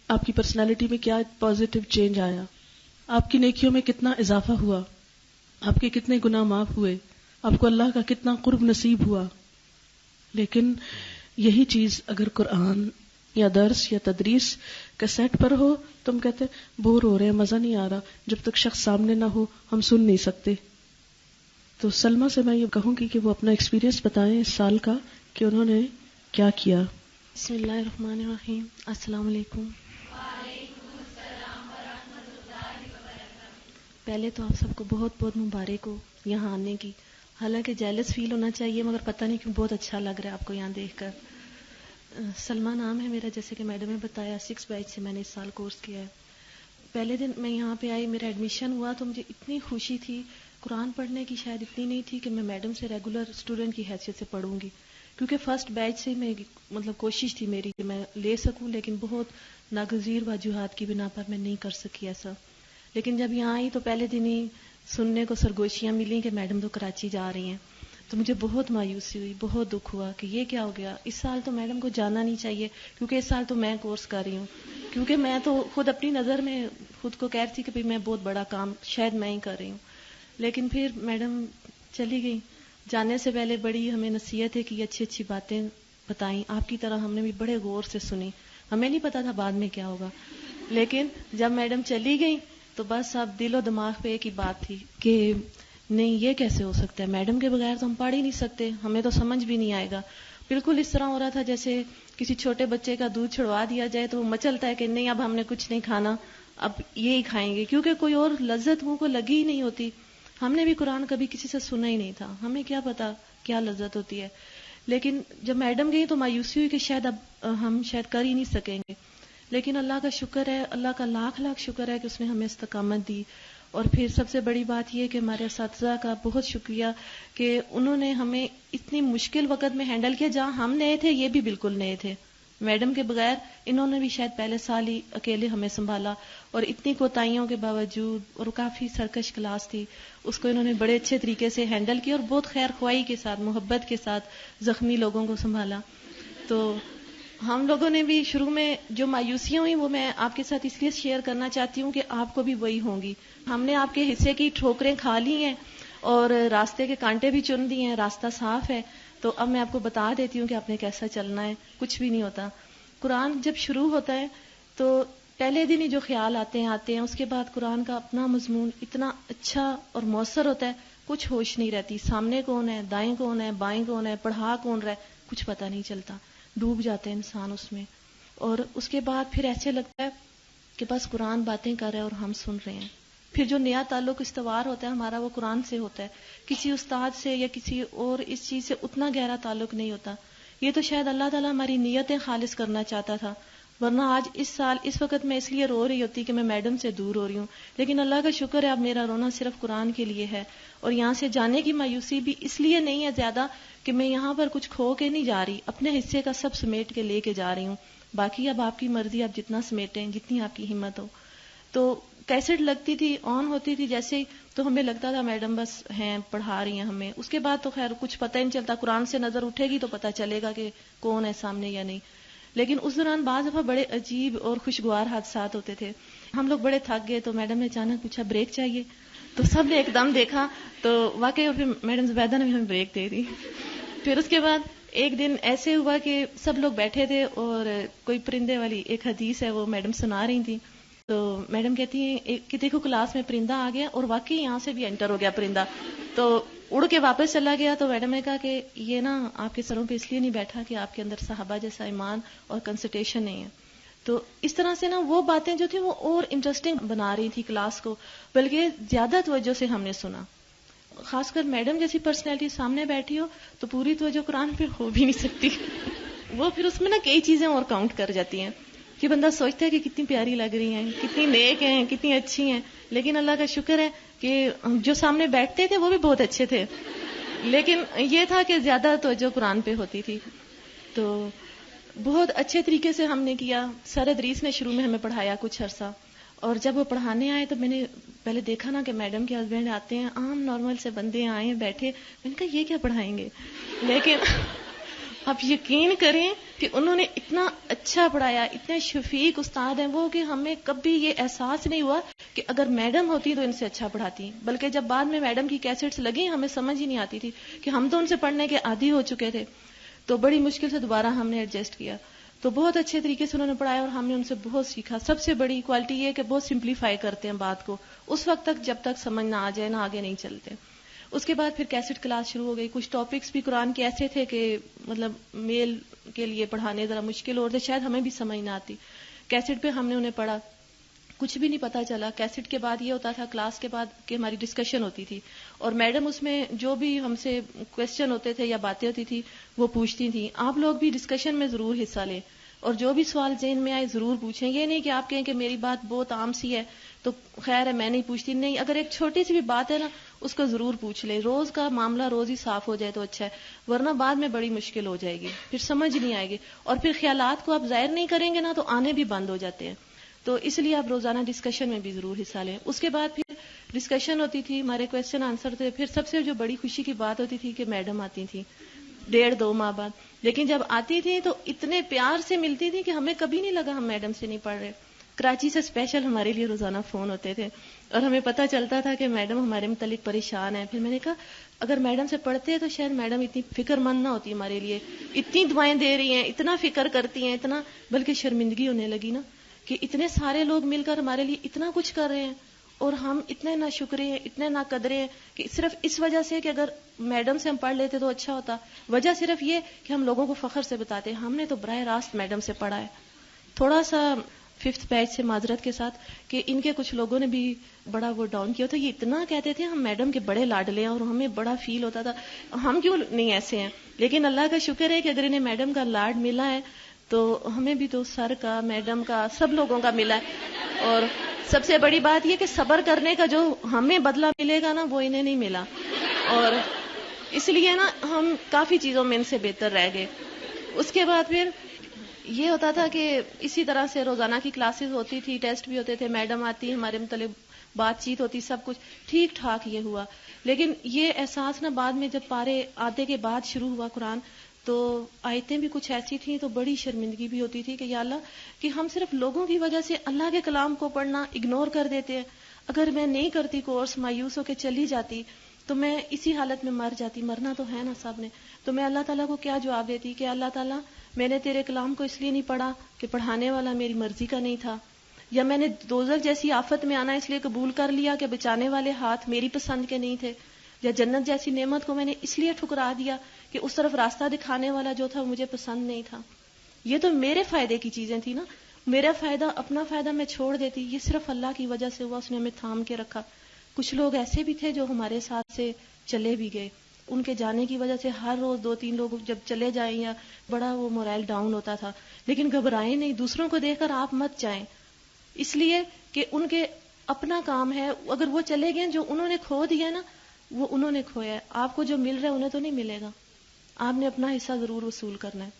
آپ کی پرسنالٹی میں کیا پازیٹیو چینج آیا، آپ کی نیکیوں میں کتنا اضافہ ہوا، آپ کے کتنے گناہ معاف ہوئے، آپ کو اللہ کا کتنا قرب نصیب ہوا. لیکن یہی چیز اگر قرآن یا درس یا تدریس کیسٹ پر ہو تو ہم کہتے بور ہو رہے ہیں، مزہ نہیں آ رہا. جب تک شخص سامنے نہ ہو ہم سن نہیں سکتے. تو سلمہ سے میں یہ کہوں گی کہ وہ اپنا ایکسپیرینس بتائیں اس سال کا کہ انہوں نے کیا کیا. بسم اللہ الرحمن الرحیم. السلام علیکم. پہلے تو آپ سب کو بہت بہت مبارک ہو یہاں آنے کی. حالانکہ جیلس فیل ہونا چاہیے مگر پتہ نہیں کیوں بہت اچھا لگ رہا ہے آپ کو یہاں دیکھ کر. سلمہ نام ہے میرا, جیسے کہ میڈم نے بتایا 6 بیچ سے میں نے اس سال کورس کیا ہے. پہلے دن میں یہاں پہ آئی, میرا ایڈمیشن ہوا تو مجھے اتنی خوشی تھی. قرآن پڑھنے کی شاید اتنی نہیں تھی کہ میں میڈم سے ریگولر اسٹوڈنٹ کی حیثیت سے پڑھوں گی, کیونکہ فرسٹ بیچ سے میں کوشش تھی میری کہ میں لے سکوں, لیکن بہت ناگزیر وجوہات کی بنا پر میں نہیں کر سکی ایسا. لیکن جب یہاں آئی تو پہلے دن ہی سننے کو سرگوشیاں ملیں کہ میڈم تو کراچی جا رہی ہیں, تو مجھے بہت مایوسی ہوئی, بہت دکھ ہوا کہ یہ کیا ہو گیا. اس سال تو میڈم کو جانا نہیں چاہیے کیونکہ اس سال تو میں کورس کر رہی ہوں, کیونکہ میں تو خود اپنی نظر میں خود کو کہہ رہی تھی کہ بھئی میں بہت بڑا کام شاید میں ہی کر رہی ہوں. لیکن پھر میڈم چلی گئی. جانے سے پہلے بڑی ہمیں نصیحت ہے کہ یہ اچھی اچھی باتیں بتائیں, آپ کی طرح ہم نے بھی بڑے غور سے سنی. ہمیں نہیں پتا تھا بعد میں کیا ہوگا, لیکن جب میڈم چلی گئی تو بس اب دل و دماغ پہ ایک ہی بات تھی کہ نہیں یہ کیسے ہو سکتا ہے, میڈم کے بغیر تو ہم پڑھ ہی نہیں سکتے, ہمیں تو سمجھ بھی نہیں آئے گا. بالکل اس طرح ہو رہا تھا جیسے کسی چھوٹے بچے کا دودھ چھڑوا دیا جائے تو وہ مچلتا ہے کہ نہیں اب ہم نے کچھ نہیں کھانا, اب یہی کھائیں گے, کیونکہ کوئی اور لذت منہ کو لگی ہی نہیں ہوتی. ہم نے بھی قرآن کبھی کسی سے سنا ہی نہیں تھا, ہمیں کیا پتا کیا لذت ہوتی ہے. لیکن جب میڈم گئی تو مایوسی ہوئی کہ شاید اب ہم شاید کر ہی نہیں سکیں گے. لیکن اللہ کا شکر ہے, اللہ کا لاکھ لاکھ شکر ہے کہ اس نے ہمیں استقامت دی. اور پھر سب سے بڑی بات یہ کہ ہمارے اساتذہ کا بہت شکریہ کہ انہوں نے ہمیں اتنی مشکل وقت میں ہینڈل کیا. جہاں ہم نئے تھے یہ بھی بالکل نئے تھے, میڈم کے بغیر انہوں نے بھی شاید پہلے سال ہی اکیلے ہمیں سنبھالا, اور اتنی کوتاہیوں کے باوجود, اور کافی سرکش کلاس تھی, اس کو انہوں نے بڑے اچھے طریقے سے ہینڈل کیا اور بہت خیر خواہی کے ساتھ, محبت کے ساتھ زخمی لوگوں کو سنبھالا. تو ہم لوگوں نے بھی شروع میں جو مایوسیاں ہوئی وہ میں آپ کے ساتھ اس لیے شیئر کرنا چاہتی ہوں کہ آپ کو بھی وہی ہوں گی. ہم نے آپ کے حصے کی ٹھوکریں کھا لی ہیں اور راستے کے کانٹے بھی چن دیے ہیں, راستہ صاف ہے. تو اب میں آپ کو بتا دیتی ہوں کہ آپ نے کیسا چلنا ہے. کچھ بھی نہیں ہوتا. قرآن جب شروع ہوتا ہے تو پہلے دن ہی جو خیال آتے ہیں, اس کے بعد قرآن کا اپنا مضمون اتنا اچھا اور مؤثر ہوتا ہے, کچھ ہوش نہیں رہتی, سامنے کون ہے, دائیں کون ہے, بائیں کون ہے, پڑھا کون رہا ہے, کچھ پتہ نہیں چلتا, ڈوب جاتے ہیں انسان اس میں. اور اس کے بعد پھر ایسے لگتا ہے کہ بس قرآن باتیں کر رہا ہے اور ہم سن رہے ہیں. پھر جو نیا تعلق استوار ہوتا ہے ہمارا وہ قرآن سے ہوتا ہے, کسی استاد سے یا کسی اور اس چیز سے اتنا گہرا تعلق نہیں ہوتا. یہ تو شاید اللہ تعالیٰ ہماری نیتیں خالص کرنا چاہتا تھا, ورنہ آج اس سال اس وقت میں اس لیے رو رہی ہوتی کہ میں میڈم سے دور ہو رہی ہوں. لیکن اللہ کا شکر ہے اب میرا رونا صرف قرآن کے لیے ہے, اور یہاں سے جانے کی مایوسی بھی اس لیے نہیں ہے زیادہ کہ میں یہاں پر کچھ کھو کے نہیں جا رہی, اپنے حصے کا سب سمیٹ کے لے کے جا رہی ہوں. باقی اب آپ کی مرضی, آپ جتنا سمیٹیں, جتنی آپ کی ہمت ہو. تو کیسٹ لگتی تھی, آن ہوتی تھی جیسے ہی, تو ہمیں لگتا تھا میڈم بس ہیں پڑھا رہی ہیں ہمیں. اس کے بعد تو خیر کچھ پتہ ہی نہیں چلتا, قرآن سے نظر اٹھے گی تو پتہ چلے گا کہ کون ہے سامنے یا نہیں. لیکن اس دوران بعض دفعہ بڑے عجیب اور خوشگوار حادثات ہوتے تھے. ہم لوگ بڑے تھک گئے تو میڈم نے اچانک پوچھا بریک چاہیے, تو سب نے ایک دم دیکھا تو واقعی, اور پھر میڈم زبیدہ نے بھی ہمیں بریک دے دی. پھر اس کے بعد ایک دن ایسے ہوا کہ سب لوگ بیٹھے تھے اور کوئی پرندے والی ایک حدیث ہے وہ میڈم سنا رہی تھی. تو میڈم کہتی ہیں کہ دیکھو کلاس میں پرندہ آ گیا, اور واقعی یہاں سے بھی انٹر ہو گیا پرندہ, تو اڑ کے واپس چلا گیا. تو میڈم نے کہا کہ یہ نا آپ کے سروں پہ اس لیے نہیں بیٹھا کہ آپ کے اندر صحابہ جیسا ایمان اور کنسنٹریشن نہیں ہے. تو اس طرح سے نا وہ باتیں جو تھیں وہ اور انٹرسٹنگ بنا رہی تھی کلاس کو, بلکہ زیادہ توجہ سے ہم نے سنا. خاص کر میڈم جیسی پرسنالٹی سامنے بیٹھی ہو تو پوری توجہ قرآن پہ ہو بھی نہیں سکتی. وہ پھر اس میں نا کئی چیزیں اور کاؤنٹ کر جاتی ہیں کہ بندہ سوچتا ہے کہ کتنی پیاری لگ رہی ہیں, کتنی نیک ہیں, کتنی اچھی ہیں. لیکن اللہ کا شکر ہے کہ جو سامنے بیٹھتے تھے وہ بھی بہت اچھے تھے, لیکن یہ تھا کہ زیادہ توجہ قرآن پہ ہوتی تھی. تو بہت اچھے طریقے سے ہم نے کیا. سر ادریس نے شروع میں ہمیں پڑھایا کچھ عرصہ, اور جب وہ پڑھانے آئے تو میں نے پہلے دیکھا نا کہ میڈم کے ہسبینڈ آتے ہیں, عام نارمل سے بندے آئے ہیں بیٹھے, میں نے کہا یہ کیا پڑھائیں گے. لیکن آپ یقین کریں کہ انہوں نے اتنا اچھا پڑھایا, اتنے شفیق استاد ہیں وہ کہ ہمیں کبھی یہ احساس نہیں ہوا کہ اگر میڈم ہوتی تو ان سے اچھا پڑھاتی. بلکہ جب بعد میں میڈم کی کیسٹس لگی ہمیں سمجھ ہی نہیں آتی تھی کہ ہم تو ان سے پڑھنے کے عادی ہو چکے تھے. تو بڑی مشکل سے دوبارہ ہم نے ایڈجسٹ کیا. تو بہت اچھے طریقے سے انہوں نے پڑھایا اور ہم نے ان سے بہت سیکھا. سب سے بڑی کوالٹی یہ کہ بہت سمپلیفائی کرتے ہیں بات کو, اس وقت تک جب تک سمجھ نہ آ جائے نا آگے نہیں چلتے. اس کے بعد پھر کیسٹ کلاس شروع ہو گئی. کچھ ٹاپکس بھی قرآن کے ایسے تھے کہ مطلب میل کے لیے پڑھانے ذرا مشکل ہوتے, شاید ہمیں بھی سمجھ نہ آتی. کیسٹ پہ ہم نے انہیں پڑھا. کچھ بھی نہیں پتا چلا. کیسٹ کے بعد یہ ہوتا تھا کلاس کے بعد کہ ہماری ڈسکشن ہوتی تھی اور میڈم اس میں جو بھی ہم سے کویسچن ہوتے تھے یا باتیں ہوتی تھی وہ پوچھتی تھیں. آپ لوگ بھی ڈسکشن میں ضرور حصہ لیں اور جو بھی سوال ذہن میں آئے ضرور پوچھیں. یہ نہیں کہ آپ کہیں کہ میری بات بہت عام سی ہے تو خیر ہے میں نہیں پوچھتی. نہیں, اگر ایک چھوٹی سی بھی بات ہے نا اس کو ضرور پوچھ لیں. روز کا معاملہ روز ہی صاف ہو جائے تو اچھا ہے, ورنہ بعد میں بڑی مشکل ہو جائے گی, پھر سمجھ نہیں آئے گی اور پھر خیالات کو آپ ظاہر نہیں کریں گے نا تو آنے بھی بند ہو جاتے ہیں. تو اس لیے آپ روزانہ ڈسکشن میں بھی ضرور حصہ لیں. اس کے بعد پھر ڈسکشن ہوتی تھی, ہمارے کویسچن آنسر تھے. پھر سب سے جو بڑی خوشی کی بات ہوتی تھی کہ میڈم آتی تھی 1.5-2 ماہ بعد, لیکن جب آتی تھی تو اتنے پیار سے ملتی تھی کہ ہمیں کبھی نہیں لگا ہم میڈم سے نہیں پڑھ رہے. کراچی سے اسپیشل ہمارے لیے روزانہ فون ہوتے تھے اور ہمیں پتہ چلتا تھا کہ میڈم ہمارے متعلق پریشان ہے. پھر میں نے کہا اگر میڈم سے پڑھتے ہیں تو شاید میڈم اتنی فکر مند نہ ہوتی ہمارے لیے, اتنی دعائیں دے رہی ہیں, اتنا فکر کرتی ہیں, اتنا, بلکہ شرمندگی ہونے لگی نا کہ اتنے سارے لوگ مل کر ہمارے لیے اتنا کچھ کر رہے ہیں اور ہم اتنے نہ شکرے ہیں, اتنے نہ قدرے ہیں کہ صرف اس وجہ سے کہ اگر میڈم سے ہم پڑھ لیتے تو اچھا ہوتا. وجہ صرف یہ کہ ہم لوگوں کو فخر سے بتاتے ہیں ہم نے تو براہ راست میڈم سے پڑھا ہے. تھوڑا سا 5th بیچ سے معذرت کے ساتھ کہ ان کے کچھ لوگوں نے بھی بڑا وہ ڈاؤن کیا تھا. یہ اتنا کہتے تھے ہم میڈم کے بڑے لاڈلے ہیں اور ہمیں بڑا فیل ہوتا تھا ہم کیوں نہیں ایسے ہیں. لیکن اللہ کا شکر ہے کہ اگر انہیں میڈم کا لاڈ ملا ہے تو ہمیں بھی تو سر کا, میڈم کا, سب لوگوں کا ملا ہے. اور سب سے بڑی بات یہ کہ صبر کرنے کا جو ہمیں بدلہ ملے گا نا وہ انہیں نہیں ملا, اور اس لیے نا ہم کافی چیزوں میں ان سے بہتر رہ گئے. اس کے بعد پھر یہ ہوتا تھا کہ اسی طرح سے روزانہ کی کلاسز ہوتی تھی, ٹیسٹ بھی ہوتے تھے, میڈم آتی, ہمارے مطلب بات چیت ہوتی, سب کچھ ٹھیک ٹھاک یہ ہوا. لیکن یہ احساس نا بعد میں جب پارے آدھے کے بعد شروع ہوا قرآن تو آیتیں بھی کچھ ایسی تھیں تو بڑی شرمندگی بھی ہوتی تھی کہ یا اللہ کہ ہم صرف لوگوں کی وجہ سے اللہ کے کلام کو پڑھنا اگنور کر دیتے ہیں. اگر میں نہیں کرتی کورس, مایوس ہو کے چلی جاتی تو میں اسی حالت میں مر جاتی. مرنا تو ہے نا سب نے, تو میں اللہ تعالیٰ کو کیا جواب دیتی کہ اللہ تعالیٰ میں نے تیرے کلام کو اس لیے نہیں پڑھا کہ پڑھانے والا میری مرضی کا نہیں تھا, یا میں نے دوزخ جیسی آفت میں آنا اس لیے قبول کر لیا کہ بچانے والے ہاتھ میری پسند کے نہیں تھے, یا جنت جیسی نعمت کو میں نے اس لیے ٹھکرا دیا کہ اس طرف راستہ دکھانے والا جو تھا وہ مجھے پسند نہیں تھا. یہ تو میرے فائدے کی چیزیں تھی نا, میرا فائدہ, اپنا فائدہ میں چھوڑ دیتی. یہ صرف اللہ کی وجہ سے ہوا, اس نے ہمیں تھام کے رکھا. کچھ لوگ ایسے بھی تھے جو ہمارے ساتھ سے چلے بھی گئے, ان کے جانے کی وجہ سے ہر روز 2-3 لوگ جب چلے جائیں یا بڑا وہ مورائل ڈاؤن ہوتا تھا. لیکن گھبرائیں نہیں, دوسروں کو دیکھ کر آپ مت جائیں, اس لیے کہ ان کے اپنا کام ہے. اگر وہ چلے گئے, جو انہوں نے کھو دیا نا وہ انہوں نے کھویا ہے, آپ کو جو مل رہا ہے انہیں تو نہیں ملے گا. آپ نے اپنا حصہ ضرور وصول کرنا ہے.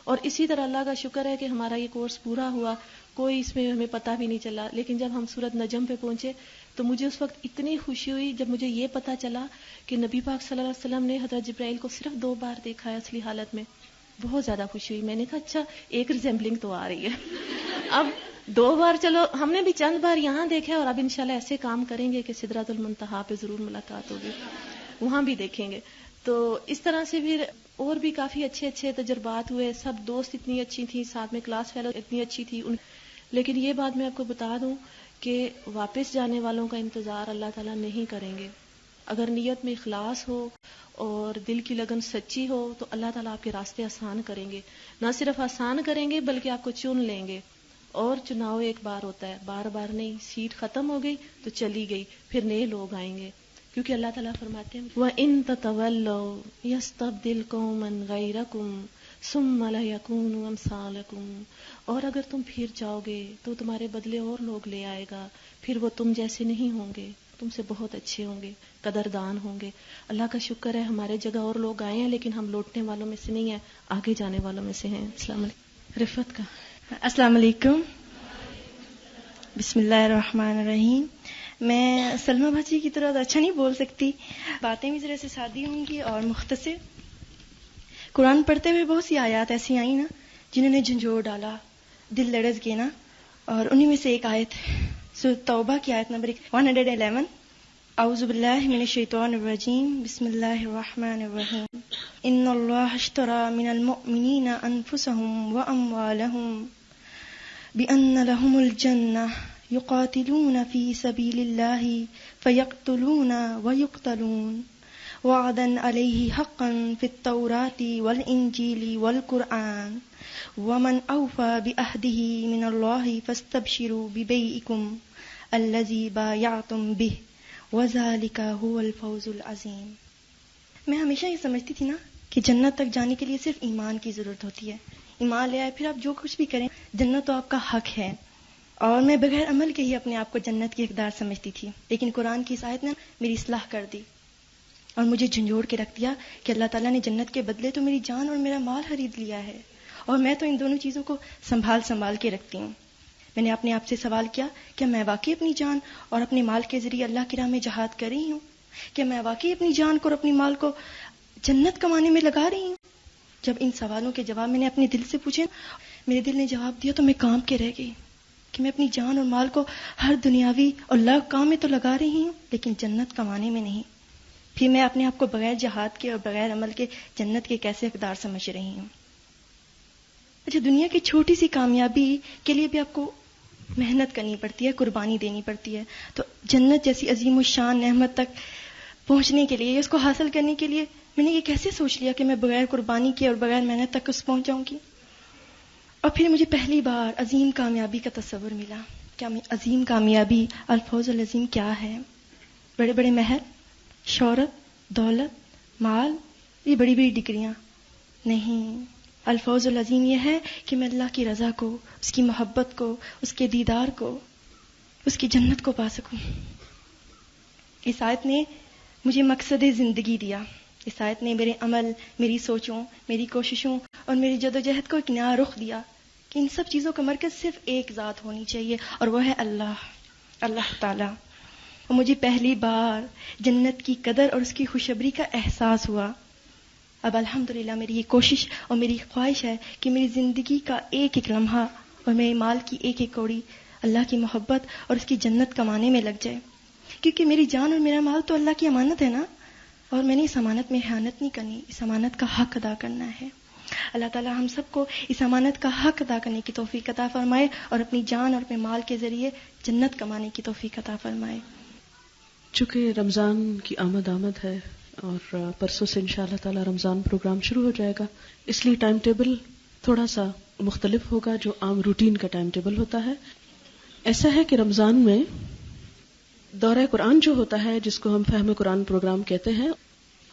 اور اسی طرح اللہ کا شکر ہے کہ ہمارا یہ کورس پورا ہوا, کوئی اس میں ہمیں پتہ بھی نہیں چلا. لیکن جب ہم سورۃ نجم پہ پہنچے تو مجھے اس وقت اتنی خوشی ہوئی جب مجھے یہ پتہ چلا کہ نبی پاک صلی اللہ علیہ وسلم نے حضرت جبرائیل کو صرف 2 بار دیکھا ہے اصلی حالت میں. بہت زیادہ خوشی ہوئی. میں نے کہا اچھا ایک ریزمبلنگ تو آ رہی ہے. اب 2 بار چلو ہم نے بھی چند بار یہاں دیکھا اور اب انشاءاللہ ایسے کام کریں گے کہ سدرۃ المنتہا پہ ضرور ملاقات ہوگی, وہاں بھی دیکھیں گے. تو اس طرح سے پھر اور بھی کافی اچھے اچھے تجربات ہوئے. سب دوست اتنی اچھی تھیں, ساتھ میں کلاس فیلو اتنی اچھی تھی. لیکن یہ بات میں آپ کو بتا دوں کہ واپس جانے والوں کا انتظار اللہ تعالیٰ نہیں کریں گے. اگر نیت میں اخلاص ہو اور دل کی لگن سچی ہو تو اللہ تعالیٰ آپ کے راستے آسان کریں گے. نہ صرف آسان کریں گے بلکہ آپ کو چن لیں گے. اور چناؤ ایک بار ہوتا ہے, بار بار نہیں. سیٹ ختم ہو گئی تو چلی گئی, پھر نئے لوگ آئیں گے. کیونکہ اللہ تعالیٰ فرماتے ہیں وَإِن تَتَوَلَّوْا يَسْتَبْدِلْ قَوْمًا غَيْرَكُمْ ثُمَّ لَا يَكُونُوا أَمْثَالَكُمْ. اور اگر تم پھر جاؤ گے تو تمہارے بدلے اور لوگ لے آئے گا, پھر وہ تم جیسے نہیں ہوں گے, تم سے بہت اچھے ہوں گے, قدردان ہوں گے. اللہ کا شکر ہے ہمارے جگہ اور لوگ آئے ہیں لیکن ہم لوٹنے والوں میں سے نہیں ہیں, آگے جانے والوں میں سے ہیں. السلام علیکم. رفت کا السلام علیکم. بسم اللہ الرحمن الرحیم. میں سلمہ بھاجی کی طرح اچھا نہیں بول سکتی, باتیں بھی ذرا سے سادی ہوں گی اور مختصر. قرآن پڑھتے ہوئے بہت سی آیات ایسی آئیں نا جنہوں نے جھنجھوڑ ڈالا, دل لرز گئے نا. اور انہی میں سے ایک آیت سورۃ توبہ کی آیت نمبر 111, اعوذ باللہ من الشیطان الرجیم, بسم اللہ الرحمن الرحیم. ان اللہ اشتری من المؤمنین انفسهم واموالهم بأن لهم الجنہ یقاتلون فی سبیل اللہ فیقتلون ویقتلون وعدا علیہ حقا فی التوراة والانجیل والقرآن ومن اوفى بعہدہ من اللہ فاستبشروا ببیعکم الذی بایعتم بہ وذالک هو الفوز العظیم. میں ہمیشہ یہ سمجھتی تھی نا کہ جنت تک جانے کے لیے صرف ایمان کی ضرورت ہوتی ہے. ایمان لے آئے پھر آپ جو کچھ بھی کریں جنت تو آپ کا حق ہے. اور میں بغیر عمل کے ہی اپنے آپ کو جنت کی حقدار سمجھتی تھی. لیکن قرآن کی اس آیت نے میری اصلاح کر دی اور مجھے جھنجھوڑ کے رکھ دیا کہ اللہ تعالیٰ نے جنت کے بدلے تو میری جان اور میرا مال خرید لیا ہے، اور میں تو ان دونوں چیزوں کو سنبھال کے رکھتی ہوں. میں نے اپنے آپ سے سوال کیا کہ میں واقعی اپنی جان اور اپنے مال کے ذریعے اللہ کی راہ میں جہاد کر رہی ہوں؟ کہ میں واقعی اپنی جان کو اور اپنی مال کو جنت کمانے میں لگا رہی ہوں؟ جب ان سوالوں کے جواب میں نے اپنے دل سے پوچھے، میرے دل نے جواب دیا تو میں کانپ کے رہ گئی کہ میں اپنی جان اور مال کو ہر دنیاوی اور لاکھ کام میں تو لگا رہی ہوں لیکن جنت کمانے میں نہیں. پھر میں اپنے آپ کو بغیر جہاد کے اور بغیر عمل کے جنت کے کیسے حقدار سمجھ رہی ہوں؟ اچھا، دنیا کی چھوٹی سی کامیابی کے لیے بھی آپ کو محنت کرنی پڑتی ہے، قربانی دینی پڑتی ہے. تو جنت جیسی عظیم الشان نعمت تک پہنچنے کے لیے، اس کو حاصل کرنے کے لیے میں نے یہ کیسے سوچ لیا کہ میں بغیر قربانی کے اور بغیر محنت تک اس پہنچ جاؤں گی؟ اور پھر مجھے پہلی بار عظیم کامیابی کا تصور ملا. کیا عظیم کامیابی، الفوز العظیم کیا ہے؟ بڑے بڑے محل، شہرت، دولت، مال، یہ بڑی بڑی ڈگریاں نہیں. الفوز العظیم یہ ہے کہ میں اللہ کی رضا کو، اس کی محبت کو، اس کے دیدار کو، اس کی جنت کو پا سکوں. اس آیت نے مجھے مقصد زندگی دیا. اس آیت نے میرے عمل، میری سوچوں، میری کوششوں اور میری جدوجہد کو ایک نیا رخ دیا کہ ان سب چیزوں کا مرکز صرف ایک ذات ہونی چاہیے اور وہ ہے اللہ تعالی. اور مجھے پہلی بار جنت کی قدر اور اس کی خوشبری کا احساس ہوا. اب الحمدللہ میری یہ کوشش اور میری خواہش ہے کہ میری زندگی کا ایک ایک لمحہ اور میرے مال کی ایک ایک کوڑی اللہ کی محبت اور اس کی جنت کمانے میں لگ جائے، کیونکہ میری جان اور میرا مال تو اللہ کی امانت ہے نا، اور میں نے اس امانت میں خیانت نہیں کرنی، اس امانت کا حق ادا کرنا ہے. اللہ تعالیٰ ہم سب کو اس امانت کا حق ادا کرنے کی توفیق عطا فرمائے اور اپنی جان اور اپنے مال کے ذریعے جنت کمانے کی توفیق عطا فرمائے. چونکہ رمضان کی آمد ہے اور پرسوں سے انشاءاللہ تعالی رمضان پروگرام شروع ہو جائے گا، اس لیے ٹائم ٹیبل تھوڑا سا مختلف ہوگا جو عام روٹین کا ٹائم ٹیبل ہوتا ہے. ایسا ہے کہ رمضان میں دورہ قرآن جو ہوتا ہے، جس کو ہم فہم قرآن پروگرام کہتے ہیں،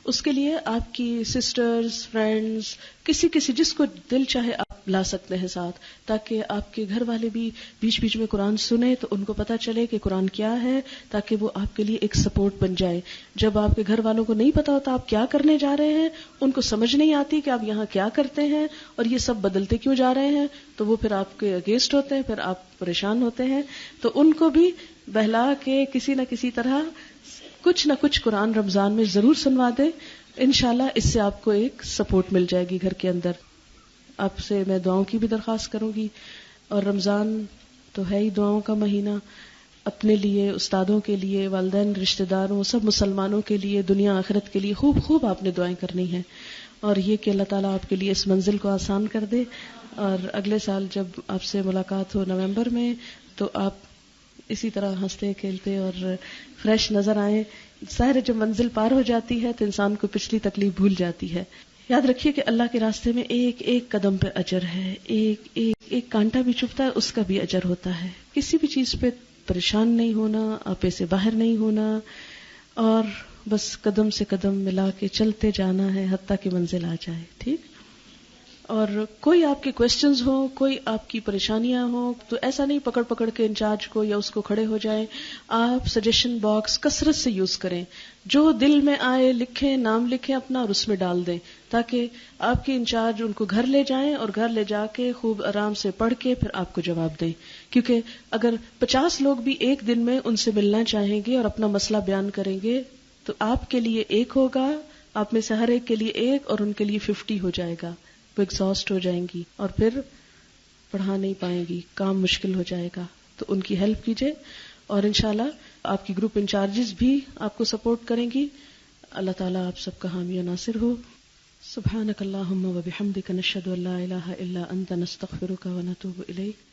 اس کے لیے آپ کی سسٹرز، فرینڈز، کسی جس کو دل چاہے آپ لا سکتے ہیں ساتھ، تاکہ آپ کے گھر والے بھی بیچ بیچ میں قرآن سنیں تو ان کو پتہ چلے کہ قرآن کیا ہے، تاکہ وہ آپ کے لیے ایک سپورٹ بن جائے. جب آپ کے گھر والوں کو نہیں پتا ہوتا آپ کیا کرنے جا رہے ہیں، ان کو سمجھ نہیں آتی کہ آپ یہاں کیا کرتے ہیں اور یہ سب بدلتے کیوں جا رہے ہیں، تو وہ پھر آپ کے اگینسٹ ہوتے ہیں، پھر آپ پریشان ہوتے ہیں. تو ان کو بھی بہلا کے کسی نہ کسی طرح کچھ نہ کچھ قرآن رمضان میں ضرور سنوا دیں. انشاءاللہ اس سے آپ کو ایک سپورٹ مل جائے گی گھر کے اندر. آپ سے میں دعاؤں کی بھی درخواست کروں گی، اور رمضان تو ہے ہی دعاؤں کا مہینہ. اپنے لیے، استادوں کے لیے، والدین، رشتہ داروں، سب مسلمانوں کے لیے، دنیا آخرت کے لیے خوب آپ نے دعائیں کرنی ہیں، اور یہ کہ اللہ تعالیٰ آپ کے لیے اس منزل کو آسان کر دے. اور اگلے سال جب آپ سے ملاقات ہو نومبر میں تو آپ اسی طرح ہنستے کھیلتے اور فریش نظر آئیں. ظاہر ہے جب منزل پار ہو جاتی ہے تو انسان کو پچھلی تکلیف بھول جاتی ہے. یاد رکھیے کہ اللہ کے راستے میں ایک ایک قدم پہ اجر ہے، ایک کانٹا بھی چبھتا ہے اس کا بھی اجر ہوتا ہے. کسی بھی چیز پہ پریشان نہیں ہونا، آپے سے باہر نہیں ہونا، اور بس قدم سے قدم ملا کے چلتے جانا ہے حتیٰ کہ منزل آ جائے. ٹھیک؟ اور کوئی آپ کے کویسچنز ہوں، کوئی آپ کی پریشانیاں ہوں تو ایسا نہیں پکڑ کے انچارج کو یا اس کو کھڑے ہو جائیں. آپ سجیشن باکس کثرت سے یوز کریں، جو دل میں آئے لکھیں، نام لکھیں اپنا اور اس میں ڈال دیں، تاکہ آپ کے انچارج ان کو گھر لے جائیں اور گھر لے جا کے خوب آرام سے پڑھ کے پھر آپ کو جواب دیں. کیونکہ اگر 50 لوگ بھی ایک دن میں ان سے ملنا چاہیں گے اور اپنا مسئلہ بیان کریں گے تو آپ کے لیے ایک ہوگا، آپ میں سے ہر ایک کے لیے ایک، اور ان کے لیے 50 ہو جائے گا. وہ ایگزاسٹ ہو جائیں گی اور پھر پڑھا نہیں پائیں گی، کام مشکل ہو جائے گا. تو ان کی ہیلپ کیجیے، اور انشاءاللہ آپ کی گروپ انچارجز بھی آپ کو سپورٹ کریں گی. اللہ تعالیٰ آپ سب کا حامی و ناصر ہو. سبحانک اللہم و بحمدک نشہد ان لا الہ الا انت نستغفرک و نتوب الیک.